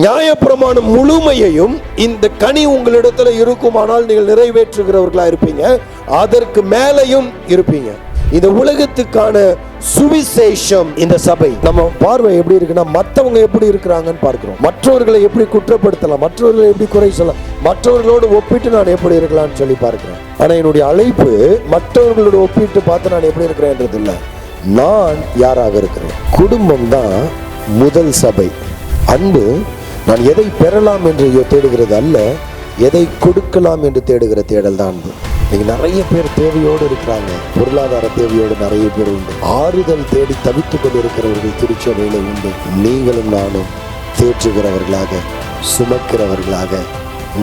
நியாயப்பிரமாணம் முழுமையையும் இந்த கனி உங்களிடத்துல இருக்குமானால் நீங்கள் நிறைவேற்றுகிறவர்களா இருப்பீங்க. அதற்கு மேலையும் இருப்பீங்க. இந்த உலகத்துக்கான சுவிசேஷம் இந்த சபை. நம்ம பார்வை எப்படி இருக்குன்னா, மற்றவங்க எப்படி இருக்கிறாங்கன்னு பார்க்கிறோம். மற்றவர்களை எப்படி குற்றப்படுத்தலாம், மற்றவர்களை எப்படி குறை சொல்லலாம், மற்றவர்களோடு ஒப்பிட்டு நான் எப்படி இருக்கலாம்னு சொல்லி பார்க்கிறேன். ஆனா என்னுடைய அழைப்பு மற்றவர்களோடு ஒப்பிட்டு பார்த்து நான் எப்படி இருக்கிறேன்றது இல்லை, நான் யாராக இருக்கிறேன். குடும்பம் தான் முதல் சபை. அன்பு நான் எதை பெறலாம் என்று தேடுகிறது அல்ல, எதை கொடுக்கலாம் என்று தேடுகிற தேடல் தான் அன்பு. நீங்க நிறைய பேர் தேவையோடு இருக்கிறாங்க, பொருளாதார தேவையோடு நிறைய பேர் உண்டு. ஆறுதல் தேடி தவித்துக் கொண்டு இருக்கிறவர்கள் திருச்சபையில உண்டு. நீங்களும் நானும் தேற்றுகிறவர்களாக, சுமக்கிறவர்களாக,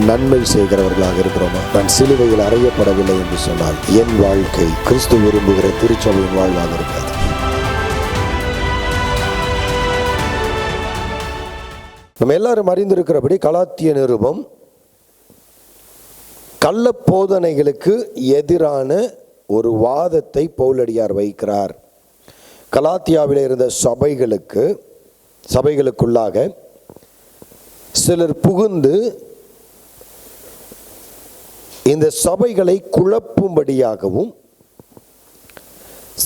நன்மை செய்கிறவர்களாக இருக்கிறோமா? நான் சிலுவையில் அறையப்படவில்லை என்று சொன்னால் என் வாழ்க்கை கிறிஸ்து விரும்புகிற திருச்சபையின் வாழ்வாக இருக்காது. நம்ம எல்லாரும் அறிந்திருக்கிறபடி கலாத்திய நிருபம் கள்ள போதனைகளுக்கு எதிரான ஒரு வாதத்தை பவுலடியார் வைக்கிறார். கலாத்தியாவில் இருந்த சபைகளுக்குள்ளாக சிலர் புகுந்து இந்த சபைகளை குழப்பும்படியாகவும்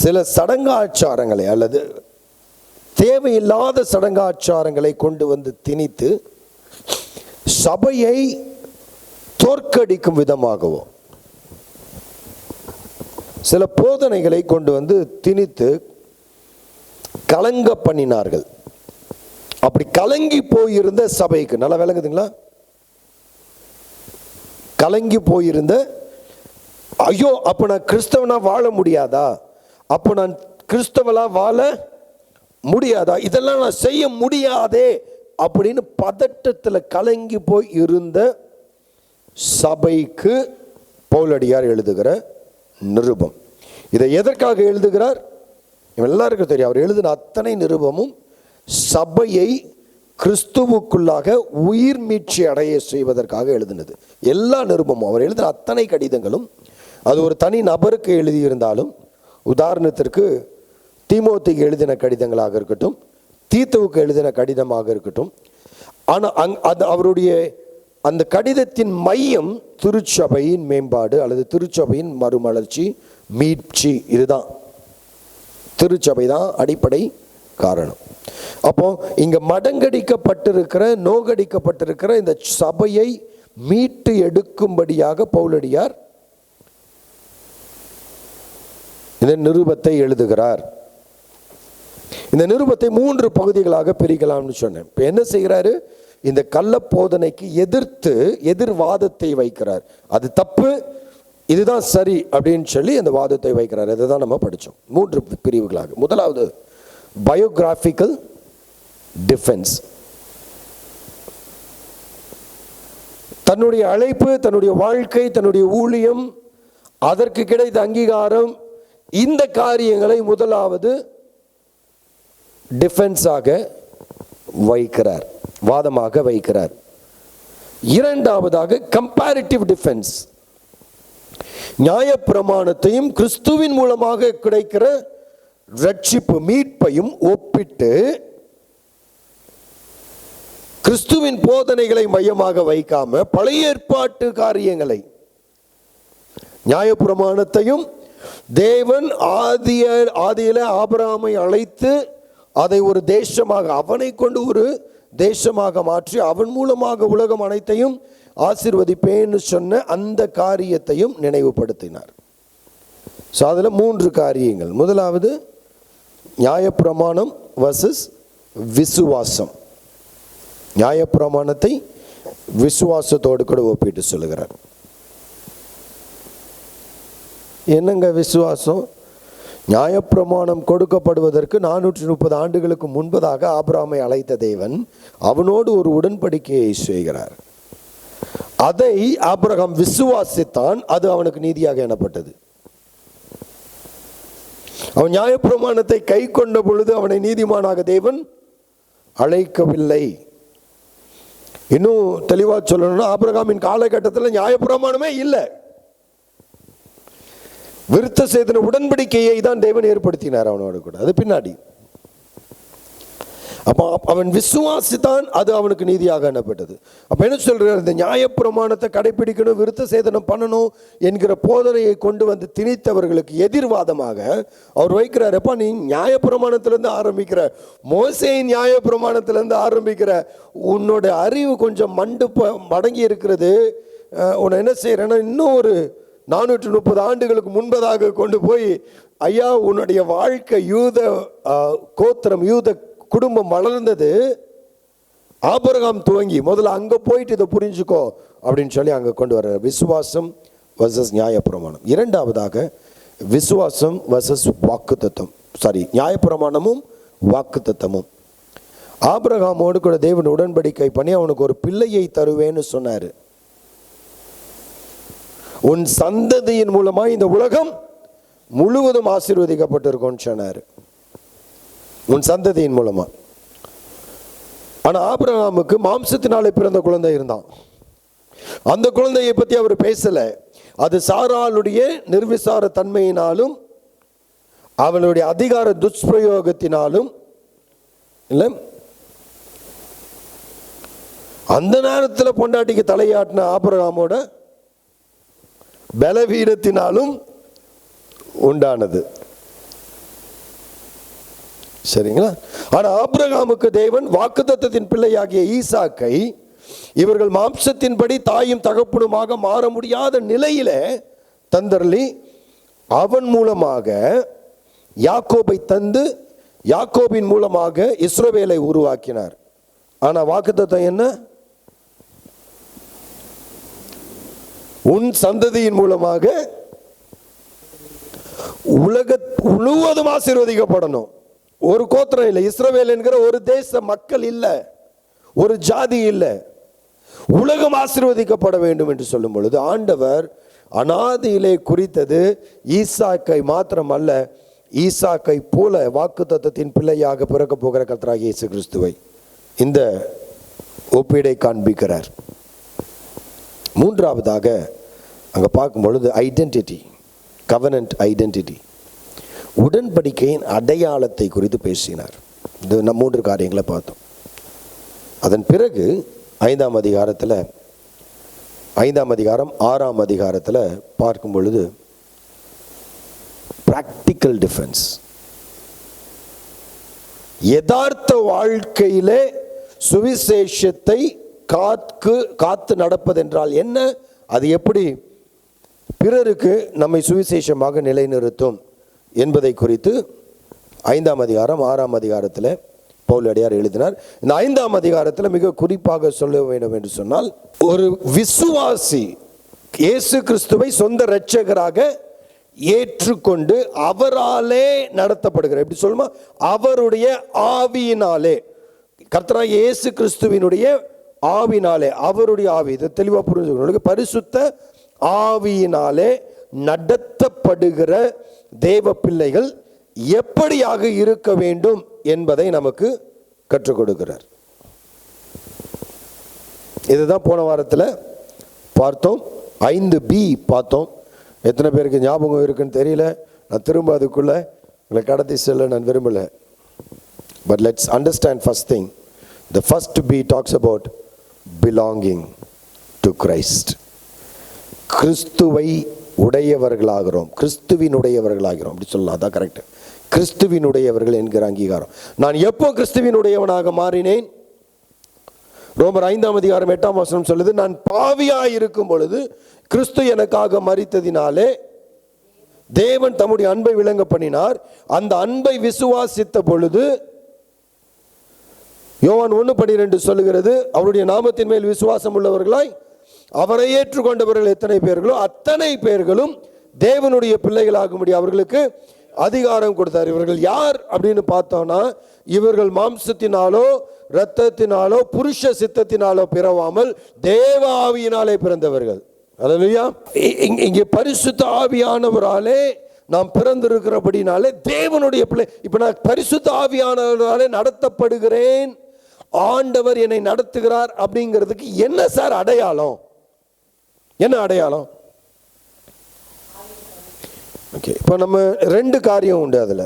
சில சடங்காச்சாரங்களை அல்லது தேவையில்லாத சடங்காச்சாரங்களை கொண்டு வந்து திணித்து சபையை தோற்கடிக்கும் விதமாகவோ சில போதனைகளை கொண்டு வந்து திணித்து கலங்க பண்ணினார்கள். அப்படி கலங்கி போயிருந்த சபைக்கு, நல்லா விளங்குதுங்களா? கலங்கி போயிருந்த, ஐயோ அப்ப நான் கிறிஸ்தவனா வாழ முடியாதா, அப்ப நான் கிறிஸ்தவனா வாழ முடியாதா, இதெல்லாம் நான் செய்ய முடியாதே அப்படின்னு பதட்டத்தில் கலங்கி போய் இருந்த சபைக்கு பவுலடியார் எழுதுகிற நிருபம். இதை எதற்காக எழுதுகிறார்? எல்லாருக்கும் தெரியும். அவர் எழுதின அத்தனை நிருபமும் சபையை கிறிஸ்துவுக்குள்ளாக உயிர் மீட்சி அடைய செய்வதற்காக எழுதினது. எல்லா நிருபமும், அவர் எழுதின அத்தனை கடிதங்களும், அது ஒரு தனி நபருக்கு எழுதியிருந்தாலும், உதாரணத்திற்கு தீமோத்தேயுக்கு எழுதின கடிதங்களாக இருக்கட்டும், தீத்துவுக்கு எழுதின கடிதமாக இருக்கட்டும், ஆனால் அது அவருடைய அந்த கடிதத்தின் மையம் திருச்சபையின் மேம்பாடு அல்லது திருச்சபையின் மறுமலர்ச்சி, மீட்சி. இதுதான், திருச்சபை தான் அடிப்படை காரணம். அப்போ இங்க மடங்கடிக்கப்பட்டிருக்கிற, நோகடிக்கப்பட்டிருக்கிற இந்த சபையை மீட்டு எடுக்கும்படியாக பவுலடியார் இந்த நிருபத்தை எழுதுகிறார். இந்த நிருபத்தை 3 பகுதிகளாக பிரிக்கலாம்னு சொன்னேன். இப்போ என்ன செய்கிறாரு? இந்த கள்ள போதனைக்கு எதிர்வாதத்தை வைக்கிறார். அது தப்பு, இதுதான் சரி அப்படின்னு சொல்லி அந்த வாதத்தை வைக்கிறார். இதுதான் நம்ம படித்தோம் 3 பிரிவுகளாக. முதலாவது பயோகிராபிக்கல் டிஃபென்ஸ். தன்னுடைய அழைப்பு, தன்னுடைய வாழ்க்கை, தன்னுடைய ஊழியம், அதற்கு கிடைத்த அங்கீகாரம், இந்த காரியங்களை முதலாவது டிஃபென்ஸாக வைக்கிறார், வாதமாக வைக்கிறார். இரண்டாவதாக கம்பேரிட்டிவ் டிஃபென்ஸ். நியாயப்பிரமாணத்தையும் கிறிஸ்துவின் மூலமாக கிடைக்கிற ரட்சிப்பு, மீட்பையும் ஒப்பிட்டு கிறிஸ்துவின் போதனைகளை மையமாக வைக்காம பழைய ஏற்பாட்டு காரியங்களை, நியாயப்பிரமாணத்தையும் தேவன் ஆதியில ஆபிரகாமை அழைத்து அதை ஒரு தேசமாக, அவனை கொண்டு ஒரு தேசமாக மாற்றி அவன் மூலமாக உலகம் அனைத்தையும் ஆசீர்வதிப்பேன்னு சொன்ன அந்த காரியத்தையும் நினைவுபடுத்தினார். ஸோ அதில் 3 காரியங்கள். முதலாவது நியாயப்பிரமாணம் வர்சஸ் விசுவாசம். நியாயப்பிரமாணத்தை விசுவாசத்தோடு கூட ஒப்பிட்டு சொல்லுகிறார். என்னங்க விசுவாசம்? நியாயப்பிரமாணம் கொடுக்கப்படுவதற்கு 430 ஆண்டுகளுக்கு முன்பதாக ஆபிரகாமை அழைத்த தேவன் அவனோடு ஒரு உடன்படிக்கையை செய்கிறார். அதை ஆபிரகாம் விசுவாசித்தான், அது அவனுக்கு நீதியாக எண்ணப்பட்டது. அவன் நியாயப்பிரமாணத்தை கை கொண்ட பொழுது அவனை நீதிமானாக தேவன் அழைக்கவில்லை. இன்னும் தெளிவாக சொல்லணும்னா, ஆபிரகாமின் காலகட்டத்தில் நியாயப்பிரமாணமே இல்லை. விருத்த சேதன உடன்படிக்கையை தான் தேவன் ஏற்படுத்தினார் அவனோடு கூட. அது பின்னாடி அப்போ அவன் விசுவாசித்தான், அது அவனுக்கு நீதியாக எண்ணப்பட்டது. அப்போ என்ன சொல்றார்? இந்த நியாயப்பிரமாணத்தை கடைபிடிக்கணும், விருத்த சேதனம் பண்ணணும் என்கிற போதனையை கொண்டு வந்து திணித்தவர்களுக்கு எதிர்வாதமாக அவர் வைக்கிறார். அப்பா, நீ நியாயப்பிரமாணத்திலேருந்து ஆரம்பிக்கிற, மோசேயின் நியாயப்பிரமாணத்திலேருந்து ஆரம்பிக்கிற, உன்னோட அறிவு கொஞ்சம் மடங்கி இருக்கிறது. உன்னை என்ன செய்யறேன்னா, இன்னும் ஒரு 430 ஆண்டுகளுக்கு முன்பதாக கொண்டு போய், ஐயா உன்னுடைய வாழ்க்கை யூத கோத்திரம், யூத குடும்பம் வளர்ந்தது ஆபிரகாம் துவங்கி, முதல்ல அங்கே போயிட்டு இதை புரிஞ்சுக்கோ அப்படின்னு சொல்லி அங்கே கொண்டு வர. விசுவாசம் வர்சஸ் நியாயப்பிரமாணம். இரண்டாவதாக விசுவாசம் வர்சஸ் வாக்குத்தத்தம். நியாயப்பிரமாணமும் வாக்குத்தத்தமும். ஆபிரகாமோடு கூட தேவன் உடன்படிக்கை பண்ணி அவனுக்கு ஒரு பிள்ளையை தருவேன்னு சொன்னார். உன் சந்ததியின் மூலமா இந்த உலகம் முழுவதும் ஆசீர்வதிக்கப்பட்டிருக்கும்னு சொன்னார், உன் சந்ததியின் மூலமா. ஆனா ஆபிரகாமுக்கு மாம்சத்தினாலே பிறந்த குழந்தை இருந்தான். அந்த குழந்தையை பத்தி அவர் பேசல. அது சாராளுடைய நிர்விசார தன்மையினாலும் அவளுடைய அதிகார துஷ்பிரயோகத்தினாலும் இல்ல, அந்த நேரத்தில் பொண்டாட்டிக்கு தலையாட்டின ஆபிரகாமோட பலவீனத்தினாலும் உண்டானது. சரிங்களா? ஆனா ஆபிரகாமுக்கு தேவன் வாக்குத்தத்தத்தின் பிள்ளையாகிய ஈசாக்கை இவர்கள் மாம்சத்தின்படி தாயும் தகப்பனுமாக மாற முடியாத நிலையில தந்தரளி அவன் மூலமாக யாக்கோபை தந்து யாக்கோபின் மூலமாக இஸ்ரவேலை உருவாக்கினார். ஆனா வாக்குத்தத்தம் என்ன? உன் சந்ததியின் மூலமாக உலக முழுவதும் ஆசீர்வதிக்கப்படணும். ஒரு கோத்திரம் இல்லை, இஸ்ரவேல் என்கிற ஒரு தேச மக்கள் இல்லை, ஒரு ஜாதி இல்லை, உலகம் ஆசீர்வதிக்கப்பட வேண்டும் என்று சொல்லும் பொழுது ஆண்டவர் அனாதியிலே குறித்தது ஈசாக்கை மாத்திரமல்ல, ஈசாக்கை போல வாக்குத்தத்தத்தின் பிள்ளையாக பிறக்க போகிற கர்த்தராகிய இயேசு கிறிஸ்துவை இந்த ஒப்பீடை காண்பிக்கிறார். மூன்றாவதாக அங்க பார்க்கும் பொழுது ஐடென்டிட்டி, கவனன்ட் ஐடென்டிட்டி, உடன்படிக்கையின் அடையாளத்தை குறித்து பேசினார். இது நம்ம 3 காரியங்களை பார்த்தோம். அதன் பிறகு 5ஆம் அதிகாரம் 6ஆம் அதிகாரத்தில் பார்க்கும் பொழுது பிராக்டிக்கல் டிஃபென்ஸ், யதார்த்த வாழ்க்கையிலே சுவிசேஷத்தை காத்து நடப்பதென்றால் என்ன, அது எப்படி பிறருக்கு நம்மை சுவிசேஷமாக நிலைநிறுத்தும் என்பதை குறித்து 5ஆம் அதிகாரம் 6ஆம் அதிகாரத்தில் பவுல் அடியார் எழுதினார். இந்த 5ஆம் அதிகாரத்தில் மிக குறிப்பாக சொல்ல வேண்டும் என்று சொன்னால், ஒரு விசுவாசி இயேசு கிறிஸ்துவை சொந்த இரட்சகராக ஏற்றுக்கொண்டு அவராலே நடத்தப்படுகிற, எப்படி சொல்லுமா, அவருடைய ஆவியினாலே, கர்த்தராகிய இயேசு கிறிஸ்துவினுடைய ஆவினாலே, அவருடைய ஆவி, இதை தெளிவாக புரிஞ்சுக்கணும், பரிசுத்த ஆவியினாலே நடத்தப்படுகிற தேவ பிள்ளைகள் எப்படியாக இருக்க வேண்டும் என்பதை நமக்கு கற்றுக் கொடுக்கிறார். இதுதான் போன வாரத்தில் பார்த்தோம். 5B பார்த்தோம். எத்தனை பேருக்கு ஞாபகம் இருக்குன்னு தெரியல, நான் திரும்ப அதுக்குள்ள உங்களை கடத்தி செல்ல நான் விரும்பல. But let's understand first thing. The first B talks about belonging to Christ. கிறிஸ்துவை உடையவர்களாகிறோம், கிறிஸ்துவினுடையவர்களாகிறோம் அப்படி சொல்லலாம், அதான் கரெக்ட். கிறிஸ்துவினுடையவர்கள் என்கிற அங்கீகாரம். நான் எப்போ கிறிஸ்துவினுடையவனாக மாறினேன்? ரோமர் 5ஆம் அதிகாரம் 8ஆம் வசனம் சொல்லுது, நான் பாவியாய் இருக்கும் பொழுது கிறிஸ்து எனக்காக மரித்ததினாலே தேவன் தம்முடைய அன்பை விளங்க பண்ணினார். அந்த அன்பை விசுவாசித்த பொழுது, யோவான் 1:12 சொல்லுகிறது, அவருடைய நாமத்தின் மேல் விசுவாசம் உள்ளவர்களாய் அவரை ஏற்றுக்கொண்டவர்கள் எத்தனை பேர்களோ அத்தனை பேர்களும் தேவனுடைய பிள்ளைகளாகும்படி அவர்களுக்கு அதிகாரம் கொடுத்தார். இவர்கள் யார் அப்படின்னு பார்த்தோம்னா, இவர்கள் மாம்சத்தினாலோ இரத்தத்தினாலோ புருஷ சித்தத்தினாலோ பிறவாமல் தேவ ஆவியினாலே பிறந்தவர்கள். அல்லேலூயா. இங்கே பரிசுத்த ஆவியானவராலே நாம் பிறந்திருக்கிறபடினாலே தேவனுடைய பிள்ளை. இப்ப நான் பரிசுத்த ஆவியானவராலே நடத்தப்படுகிறேன், ஆண்டவர் என்னை நடத்துகிறார் அப்படிங்கிறதுக்கு என்ன சார் அடையாளம்? என்ன அடையாளம்? ஓகே, இப்போ நம்ம 2 காரியம் உண்டு. அதில்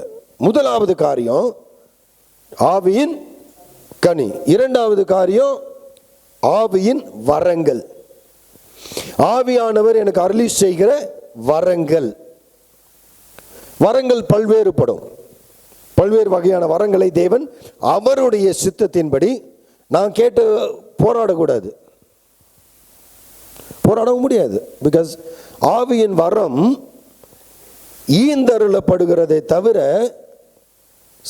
முதலாவது காரியம் ஆவியின் கனி. இரண்டாவது காரியம் ஆவியின் வரங்கள். ஆவியானவர் எனக்கு அருளி செய்கிற வரங்கள். வரங்கள் பல்வேறுபடும். பல்வேறு வகையான வரங்களை தேவன் அவருடைய சித்தத்தின்படி, நான் கேட்டு போராடக்கூடாது, போராடவும் முடியாது. பிகாஸ் ஆவியின் வரம் ஈந்தருளப்படுகிறதை தவிர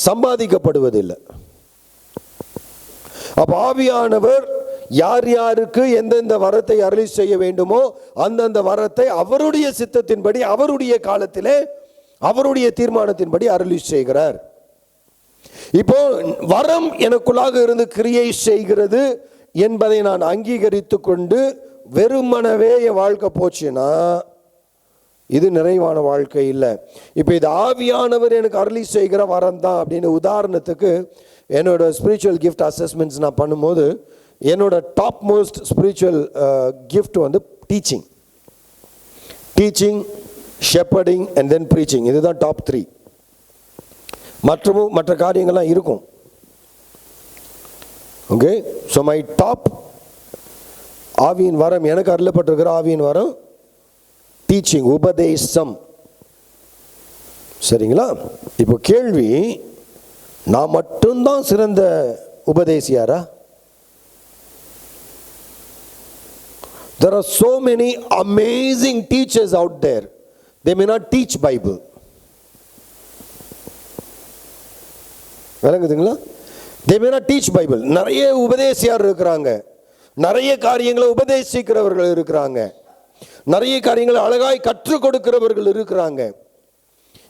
சம்பாதிக்கப்படுவதில்லை. அப்ப ஆவியானவர் யார் யாருக்கு எந்தெந்த வரத்தை அருளி செய்ய வேண்டுமோ அந்தந்த வரத்தை அவருடைய சித்தத்தின்படி, அவருடைய காலத்திலே, அவருடைய தீர்மானத்தின்படி அருளி செய்கிறார். இப்போ வரம் எனக்குள்ளாக இருந்து கிரியை செய்கிறது என்பதை நான் அங்கீகரித்து கொண்டு வெறுமனவே என் வாழ்க்கை போச்சுன்னா இது நிறைவான வாழ்க்கை இல்லை. இப்போ இது ஆவியானவர் எனக்கு அருளி செய்கிற வரம் தான் அப்படின்னு, உதாரணத்துக்கு என்னோட ஸ்பிரிச்சுவல் கிஃப்ட் அசஸ்மெண்ட்ஸ் நான் பண்ணும்போது என்னோட டாப் மோஸ்ட் ஸ்பிரிச்சுவல் கிஃப்ட் வந்து teaching, shepherding and then preaching. இதுதான் டாப் 3. மற்ற காரியங்கள்லாம் இருக்கும். ஓகே, ஸோ மை டாப் ஆவியின் வரம், எனக்கு அருளப்பட்டிருக்கிற ஆவியின் வரம் டீச்சிங், உபதேசம். சரிங்களா? இப்போ கேள்வி, நான் மட்டும்தான் சிறந்த உபதேசியாரா? There are so many amazing teachers out there. They may not teach Bible. விளங்குதுங்களா? They may not teach Bible. நிறைய உபதேசியார் இருக்கிறாங்க, நிறைய காரியங்களை உபதேசிக்கிறவர்கள் இருக்கிறாங்க, நிறைய காரியங்களை அழகாய் கற்றுக் கொடுக்கிறவர்கள் இருக்கிறாங்க.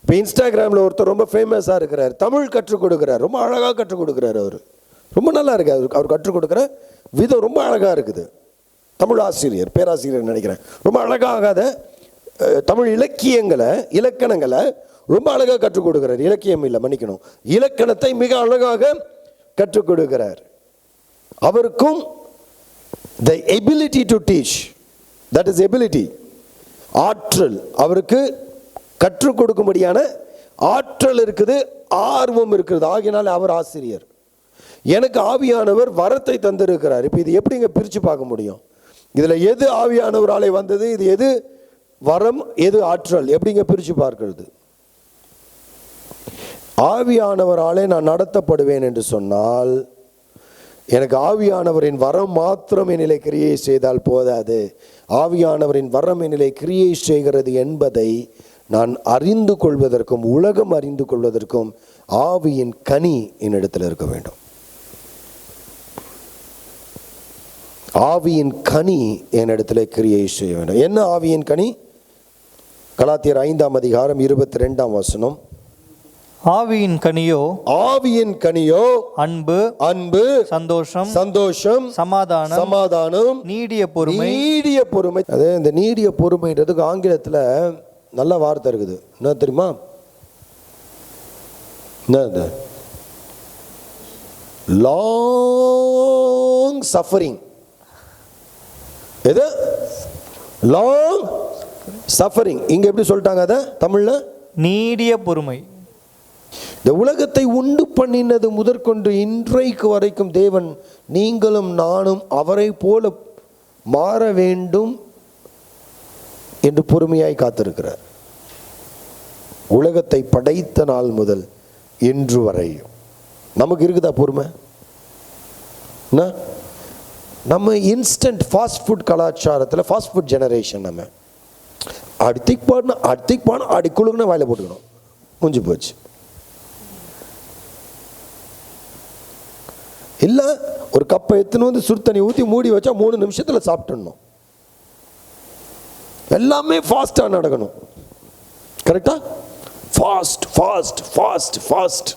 இப்போ இன்ஸ்டாகிராமில் ஒருத்தர் ரொம்ப ஃபேமஸாக இருக்கிறார், தமிழ் கற்றுக் கொடுக்குறார், ரொம்ப அழகாக கற்றுக் கொடுக்குறார். அவர் ரொம்ப நல்லா இருக்கு, அவர் கற்றுக் கொடுக்குற விதம் ரொம்ப அழகாக இருக்குது. தமிழ் ஆசிரியர், பேராசிரியர் நினைக்கிறேன். ரொம்ப அழகாகாத தமிழ் இலக்கணங்களை ரொம்ப அழகாக கற்றுக் கொடுக்கிறார். இலக்கியம் இல்லை, மன்னிக்கணும், இலக்கணத்தை மிக அழகாக கற்றுக் கொடுக்கிறார். அவருக்கும் the ability to teach, that is ability, ஆற்றல், அவருக்கு கற்றுக் கொடுக்கும்படியான ஆற்றல் இருக்குது, ஆர்வம் இருக்குது. ஆகினால் அவர் ஆசிரியர். எனக்கு ஆவியானவர் வரத்தை தந்திருக்கிறார். இப்போ இது எப்படிங்க பிரித்து பார்க்க முடியும்? இதில் எது ஆவியானவராலே வந்தது, இது எது வரம், எது ஆற்றல், எப்படிங்க பிரித்து பார்க்கிறது? ஆவியானவராலே நான் நடத்தப்படுவேன் என்று சொன்னால், எனக்கு ஆவியானவரின் வரம் மாத்திரம் என்னிலே கிரியை செய்தால் போதாது. ஆவியானவரின் வரம் என்னிலே கிரியை செய்கிறது என்பதை நான் அறிந்து கொள்வதற்கும், உலகம் அறிந்து கொள்வதற்கும் ஆவியின் கனி என்னிடத்தில் இருக்க வேண்டும். ஆவியின் கனி என்னிடத்தில் கிரியை செய்ய வேண்டும். என்ன ஆவியின் கனி? கலாத்தியர் 5ஆம் அதிகாரம் 22ஆம் வசனம். ஆவியின் கனியோ, ஆவியின் கனியோ அன்பு, சந்தோஷம், சமாதானம், நீடிய பொறுமை. அதே இந்த நீடிய பொறுமைன்றதுக்கு ஆங்கிலத்தில் நல்ல வார்த்தை இருக்குது. என்ன தெரியுமா? என்ன? Long suffering. எது? Long suffering. இங்க எப்படி சொல்லிட்டாங்க அத தமிழ்ல? நீடிய பொறுமை. இந்த உலகத்தை உண்டு பண்ணினது முதற்கொண்டு இன்றைக்கு வரைக்கும் தேவன் நீங்களும் நானும் அவரை போல மாற வேண்டும் என்று பொறுமையாய் காத்திருக்கிறார். உலகத்தை படைத்த நாள் முதல் இன்று வரை நமக்கு இருக்குதா பொறுமை? நம்ம இன்ஸ்டன்ட் ஃபாஸ்ட் ஃபுட் கலாச்சாரத்தில், ஃபாஸ்ட் ஃபுட் ஜெனரேஷன். நம்ம அடுத்திக்கு பாடணும் அடி குழுக்குன்னு வாயில போட்டுக்கணும், முடிஞ்சு போச்சு. இல்லை, ஒரு கப்பை எடுத்துன்னு வந்து சுடு தண்ணி ஊற்றி மூடி வச்சா 3 நிமிஷத்தில் சாப்பிட்டுடணும். எல்லாமே ஃபாஸ்ட்டாக நடக்கணும். கரெக்டா? ஃபாஸ்ட் ஃபாஸ்ட் ஃபாஸ்ட் ஃபாஸ்ட்,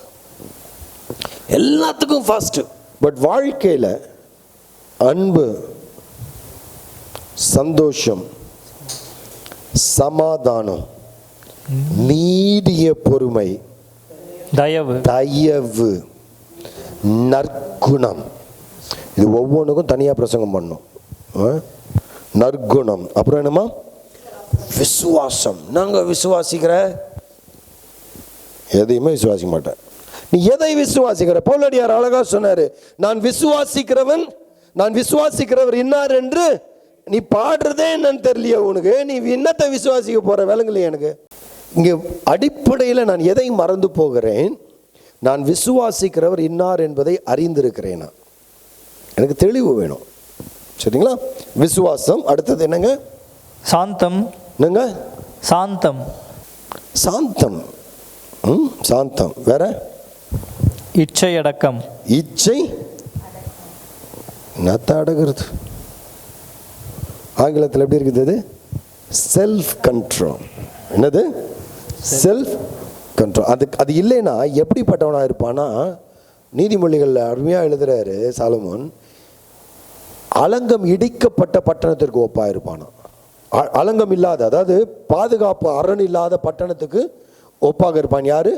எல்லாத்துக்கும் ஃபாஸ்ட்டு. பட் வாழ்க்கையில் அன்பு, சந்தோஷம், சமாதானம், நீடிய பொறுமை, தயவு, நற்குணம், இது ஒவ்வொன்றுக்கும் தனியாக பிரசங்கம் பண்ணும். நற்குணம். அப்புறம் என்னமா? விசுவாசம். நாங்கள் விசுவாசிக்கிற எதையுமே விசுவாசிக்க மாட்டேன். நீ எதை விசுவாசிக்கிற? பவுலடியார் அழகா சொன்னாரு, நான் விசுவாசிக்கிறவர் இன்னார் என்று நீ பாடுறதே என்னன்னு தெரியலையே உனக்கு, நீ என்னத்தை விசுவாசிக்க போற? விளங்கலையே எனக்கு. இங்க அடிப்படையில் நான் எதை மறந்து போகிறேன்? நான் விசுவாசிக்கிறவர் இன்னார் என்பதை அறிந்திருக்கிறேன். எனக்கு தெளிவு வேணும். சரிங்களா? விசுவாசம். அடுத்தது என்னங்க? சாந்தம். என்னங்க? சாந்தம். சாந்தம். சாந்தம். வேற? இச்சை அடக்கம். இச்சை நத்த அடக்கிறது. ஆங்கிலத்தில் எப்படி இருக்குது? Self control. என்னது? Self control. அது இல்லைன்னா எப்படிப்பட்டவனாக இருப்பானா? நீதிமொழிகளில் அருமையாக எழுதுறாரு சாலமோன், அலங்கம் இடிக்கப்பட்ட பட்டணத்திற்கு ஒப்பாக இருப்பானா. அலங்கம் இல்லாத, அதாவது பாதுகாப்பு அரண் இல்லாத பட்டணத்துக்கு ஒப்பாக இருப்பான். யாரு?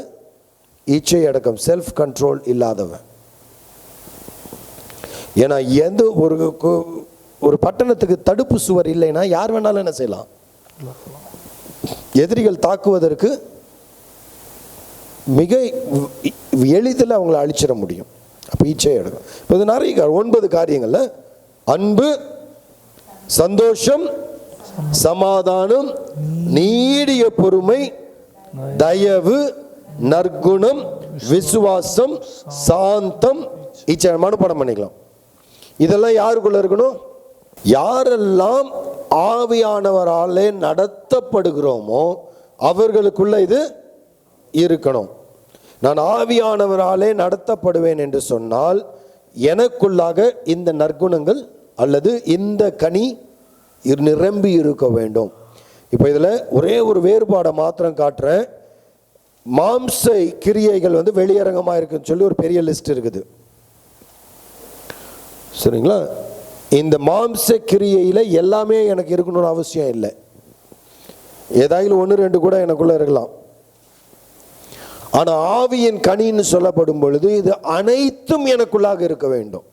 இச்சை அடக்கம், செல்ஃப் கண்ட்ரோல் இல்லாதவன். ஏன்னா எந்த ஒரு பட்டணத்துக்கு தடுப்பு சுவர் இல்லைன்னா யார் வேணாலும் என்ன செய்யலாம்? எதிரிகள் தாக்குவதற்கு மிக எளிதில் அவங்களை அழிச்சிட முடியும். அப்போ இச்சை அடக்கம். இப்போ இது நிறைய 9 காரியங்கள்ல அன்பு, சந்தோஷம், சமாதானம், நீடிய பொறுமை, தயவு, நற்குணம், விசுவாசம், சாந்தம், இச்சை. மனப்பாடம் பண்ணிக்கலாம். இதெல்லாம் யாருக்குள்ள இருக்கணும்? யாரெல்லாம் ஆவியானவராலே நடத்தப்படுகிறோமோ அவர்களுக்குள்ள இது இருக்கணும். நான் ஆவியானவராலே நடத்தப்படுவேன் என்று சொன்னால் எனக்குள்ளாக இந்த நற்குணங்கள் அல்லது இந்த கனி நிரம்பி இருக்க வேண்டும். இப்போ இதில் ஒரே ஒரு வேறுபாடை மாத்திரம் காட்டுறேன். மாம்ச கிரியைகள் வெளியரங்கமாக இருக்குன்னு சொல்லி ஒரு பெரிய லிஸ்ட் இருக்குது. சரிங்களா? இந்த மாம்ச கிரியையில் எல்லாமே எனக்கு இருக்கணும்னு அவசியம் இல்லை. ஏதாயிலும் 1-2 கூட எனக்குள்ள இருக்கலாம். ஆனால் ஆவியின் கனின்னு சொல்லப்படும் பொழுது இது அனைத்தும் எனக்குள்ளாக இருக்க வேண்டும்.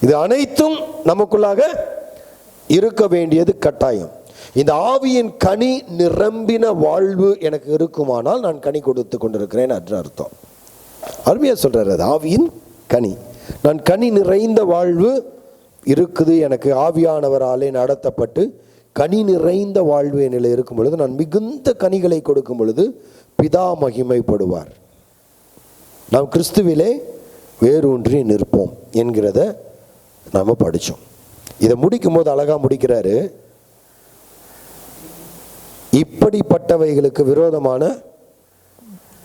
இது அனைத்தும் நமக்குள்ளாக இருக்க வேண்டியது கட்டாயம். இந்த ஆவியின் கனி நிரம்பின வாழ்வு எனக்கு இருக்குமானால் நான் கனி கொடுத்து கொண்டிருக்கிறேன் அன்ற அர்த்தம். அருமையா சொல்றாரு, அது ஆவியின் கனி. நான் கனி நிறைந்த வாழ்வு இருக்குது எனக்கு, ஆவியானவராலே நடத்தப்பட்டு கனி நிறைந்த வாழ்வு என்னில் இருக்கும் பொழுது, நான் மிகுந்த கனிகளை கொடுக்கும் பொழுது பிதா மகிமைப்படுவார். நாம் கிறிஸ்துவிலே வேரூன்றி நிற்போம் என்கிறத நாம் படித்தோம். இதை முடிக்கும் போது அழகா முடிக்கிறாரு, இப்படிப்பட்டவைகளுக்கு விரோதமான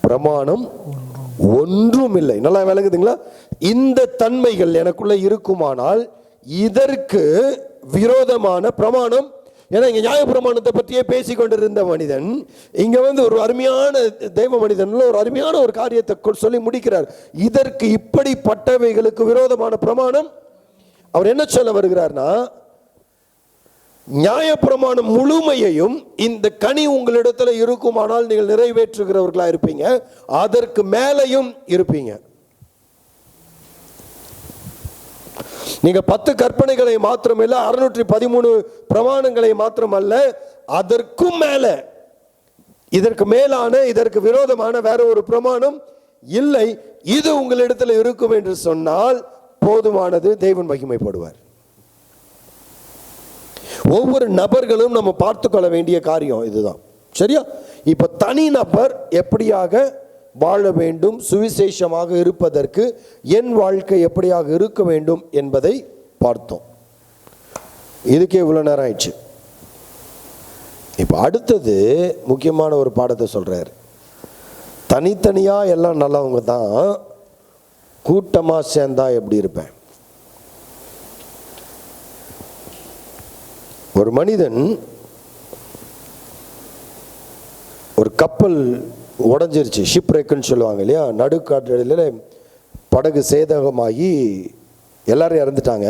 பிரமாணம் ஒன்றும் இல்லை. நல்லா விளங்குதுங்களா? இந்த தன்மைகள் எனக்குள்ள இருக்குமானால் இதற்கு விரோதமான பிரமாணம். ஏன்னா இங்க நியாய பிரமாணத்தை பற்றியே பேசிக்கொண்டிருந்த மனிதன் இங்க ஒரு அருமையான தெய்வ மனிதன்ல ஒரு அருமையான ஒரு காரியத்தை சொல்லி முடிக்கிறார். இதற்கு இப்படிப்பட்டவைகளுக்கு விரோதமான பிரமாணம். அவர் என்ன சொல்ல வருகிறார்னா, நியாய பிரமாணம் முழுமையையும் இந்த கனி உங்களிடத்துல இருக்குமானால் நீங்கள் நிறைவேற்றுகிறவர்களா இருப்பீங்க, அதற்கு மேலையும் இருப்பீங்க. நீங்க 10 கற்பனைகளை மாத்திரமல்ல, 613 பிரமாணங்களை மாத்திரமல்ல, அதற்கும் மேல, இதற்கு மேலான, இதற்கு விரோதமான வேற ஒரு பிரமாணம் இல்லை. இது உங்களிடத்துல இருக்கும் என்று சொன்னால் போதுமானது. தேவன் மகிமைப்படுவார். ஒவ்வொரு நபர்களும் நம்ம பார்த்து கொள்ள வேண்டிய காரியம் இதுதான். சரியா? இப்ப தனி நபர் எப்படியாக வாழ வேண்டும், சுவிசேஷமாக இருப்பதற்கு என் வாழ்க்கை எப்படியாக இருக்க வேண்டும் என்பதை பார்த்தோம். இதுக்கே இவ்வளவு நேரம் ஆயிடுச்சு. இப்ப அடுத்தது முக்கியமான ஒரு பாடத்தை சொல்றாரு. தனித்தனியா எல்லாம் நல்லவங்க தான், கூட்டமா சேர்ந்தா எப்படி இருப்பேன்? ஒரு மனிதன், ஒரு கப்பல் உடஞ்சிருச்சு, ஷிப்ரேக்குன்னு சொல்லுவாங்க இல்லையா, நடுக்காட்டில் படகு சேதகமாகி எல்லாரும் இறந்துட்டாங்க.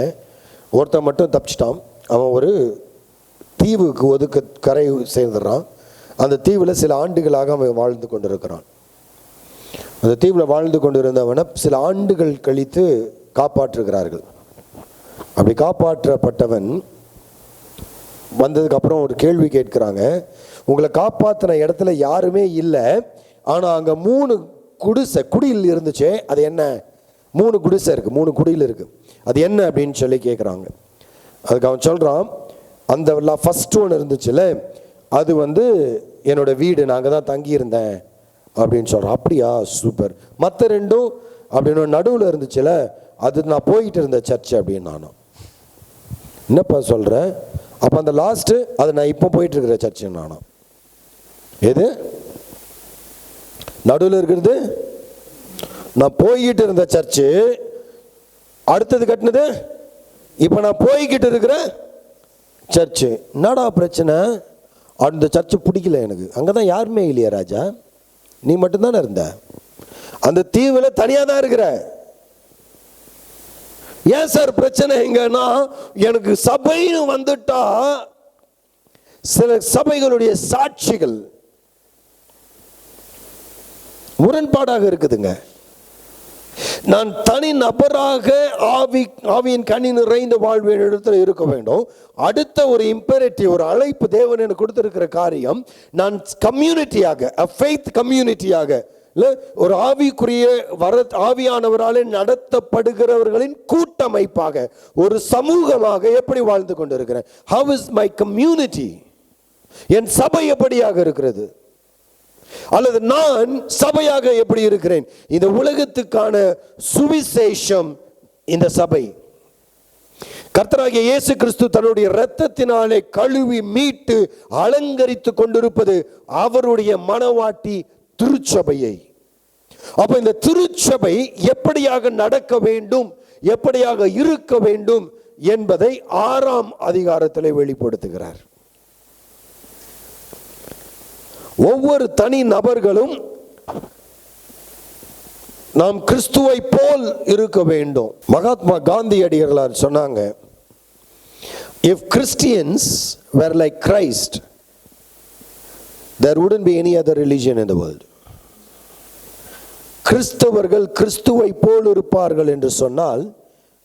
ஒருத்தன் மட்டும் தப்பிச்சிட்டான். அவன் ஒரு தீவுக்கு கரை சேர்ந்துடுறான். அந்த தீவில் சில ஆண்டுகளாக அவன் வாழ்ந்து கொண்டிருக்கிறான். அந்த தீவில் வாழ்ந்து கொண்டிருந்தவனை சில ஆண்டுகள் கழித்து காப்பாற்றுகிறார்கள். அப்படி காப்பாற்றப்பட்டவன் வந்ததுக்கு அப்புறம் ஒரு கேள்வி கேட்கிறாங்க, உங்களை காப்பாற்றின இடத்துல யாருமே இல்லை, ஆனால் அங்கே 3 குடியில் இருந்துச்சு. அது என்ன? 3 குடிசை இருக்கு, 3 குடியில் இருக்கு. அது என்ன அப்படின்னு சொல்லி கேட்குறாங்க. அதுக்கு அவன் சொல்றான், அந்த ஃபர்ஸ்ட் ஒன்று இருந்துச்சுல, அது என்னோட வீடு, நாங்கள் தான் தங்கியிருந்தேன் அப்படின்னு சொல்கிறான். அப்படியா, சூப்பர். மற்ற 2ம் அப்படின்னு நடுவில் இருந்துச்சுல, அது நான் போயிட்டு இருந்த சர்ச் அப்படின்னு. நானும் என்னப்பா சொல்கிறேன்? அப்போ அந்த லாஸ்ட்டு அது நான் இப்போ போயிட்டு இருக்கிற சர்ச்சு. நானும் எது நடுவில் இருக்கிறது? நான் போய்கிட்டு இருந்த சர்ச்சு. அடுத்தது கட்டினது இப்போ நான் போய்கிட்டு இருக்கிற சர்ச்சு. என்னடா பிரச்சனை? அந்த சர்ச்சு பிடிக்கல எனக்கு. அங்கே தான் யாருமே இல்லையா ராஜா, நீ மட்டும்தானே இருந்த. அந்த தீவில் தனியாக தான் இருக்கிற. ஏன் சார் பிரச்சனை எங்கன்னா, எனக்கு சபைன்னு வந்துட்டா சில சபைகளுடைய சாட்சிகள் முரண்பாடாக இருக்குதுங்க. நான் தனி நபராக ஆவியின் கனி நிறைந்த வாழ்வின் இடத்துல இருக்க வேண்டும். அடுத்த ஒரு இம்பெரேட்டிவ், ஒரு அழைப்பு தேவன் எனக்கு கொடுத்திருக்கிற காரியம், நான் கம்யூனிட்டியாக, ஃபெய்த் கம்யூனிட்டியாக, ஒரு ஆவிக்குரிய ஆவியானவராலே நடத்தப்படுகிறவர்களின் கூட்டமைப்பாக, ஒரு சமூகமாக எப்படி வாழ்ந்து கொண்டிருக்கிறேன்? How is my community? என் சபை எப்படியாக இருக்கிறது? அல்லது நான் சபையாக எப்படி இருக்கிறேன்? இந்த உலகத்துக்கான சுவிசேஷம் இந்த சபை. கர்த்தராகிய இயேசு கிறிஸ்து தன்னுடைய இரத்தத்தினாலே கழுவி மீட்டு அலங்கரித்து கொண்டிருப்பது அவருடைய மனவாட்டி திருச்சபையை. அப்ப இந்த திருச்சபை எப்படியாக நடக்க வேண்டும், எப்படியாக இருக்க வேண்டும் என்பதை 6ஆம் அதிகாரத்திலே வெளிப்படுத்துகிறார். ஒவ்வொரு தனி நபர்களும் நாம் கிறிஸ்துவை போல் இருக்க வேண்டும். மகாத்மா காந்தியடிகளார் சொன்னாங்க, if Christians were like Christ, there wouldn't be any other religion in the world. கிறிஸ்தவர்கள் கிறிஸ்துவை போல் இருப்பார்கள் என்று சொன்னால்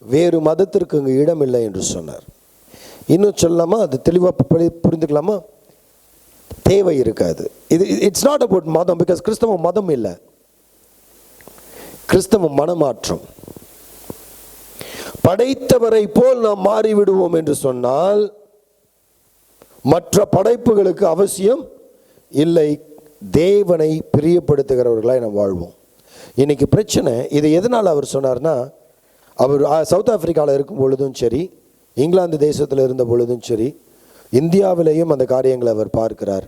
வேறு மதத்திற்கு இங்கு இடம் இல்லை என்று சொன்னார். இன்னும் சொல்லலாமா? அது தெளிவாக புரிந்துக்கலாமா? தேவை இருக்காது. இது இட்ஸ் நாட் அபவுட் மதம், பிகாஸ் கிறிஸ்தவ மதம் இல்லை, கிறிஸ்தவ மனமாற்றம். படைத்தவரை போல் நாம் மாறிவிடுவோம் என்று சொன்னால் மற்ற படைப்புகளுக்கு அவசியம் இல்லை. தேவனை பிரியப்படுத்துகிறவர்களாய் நாம் வாழ்வோம். இன்னைக்கு பிரச்சனை இது எதனால் அவர் சொன்னார்னா, அவர் சவுத் ஆப்பிரிக்காவில் இருக்கும் பொழுதும் சரி, இங்கிலாந்து தேசத்தில் இருந்த பொழுதும் சரி, இந்தியாவிலேயும் அந்த காரியங்களை அவர் பார்க்கிறார்.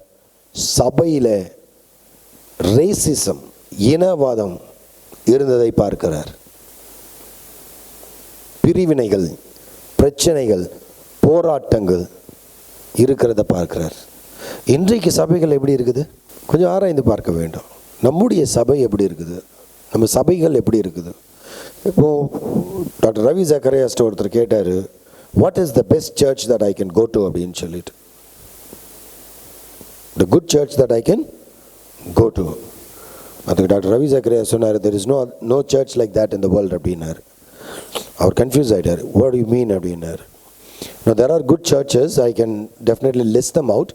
சபையில் ரேசிசம், இனவாதம் இருந்ததை பார்க்கிறார். பிரிவினைகள், பிரச்சனைகள், போராட்டங்கள் இருக்கிறத பார்க்கிறார். இன்றைக்கு சபைகள் எப்படி இருக்குது? கொஞ்சம் ஆராய்ந்து பார்க்க வேண்டும். நம்முடைய சபை எப்படி இருக்குது? நம்ம சபைகள் எப்படி இருக்குது? இப்போது டாக்டர் ரவி ஜக்கரியாஸ்ட ஒருத்தர் கேட்டார், what is the best church that I can go to அப்படின்னு சொல்லிட்டு. the good church that I can go to. அதுக்கு டாக்டர் ரவி ஜக்கரியா சொன்னார், there is no church like that in the world அப்படின்னார். அவர் கன்ஃபியூஸ் ஆகிட்டார். what do you mean அப்படின்னார். now there are good churches, I can definitely list them out,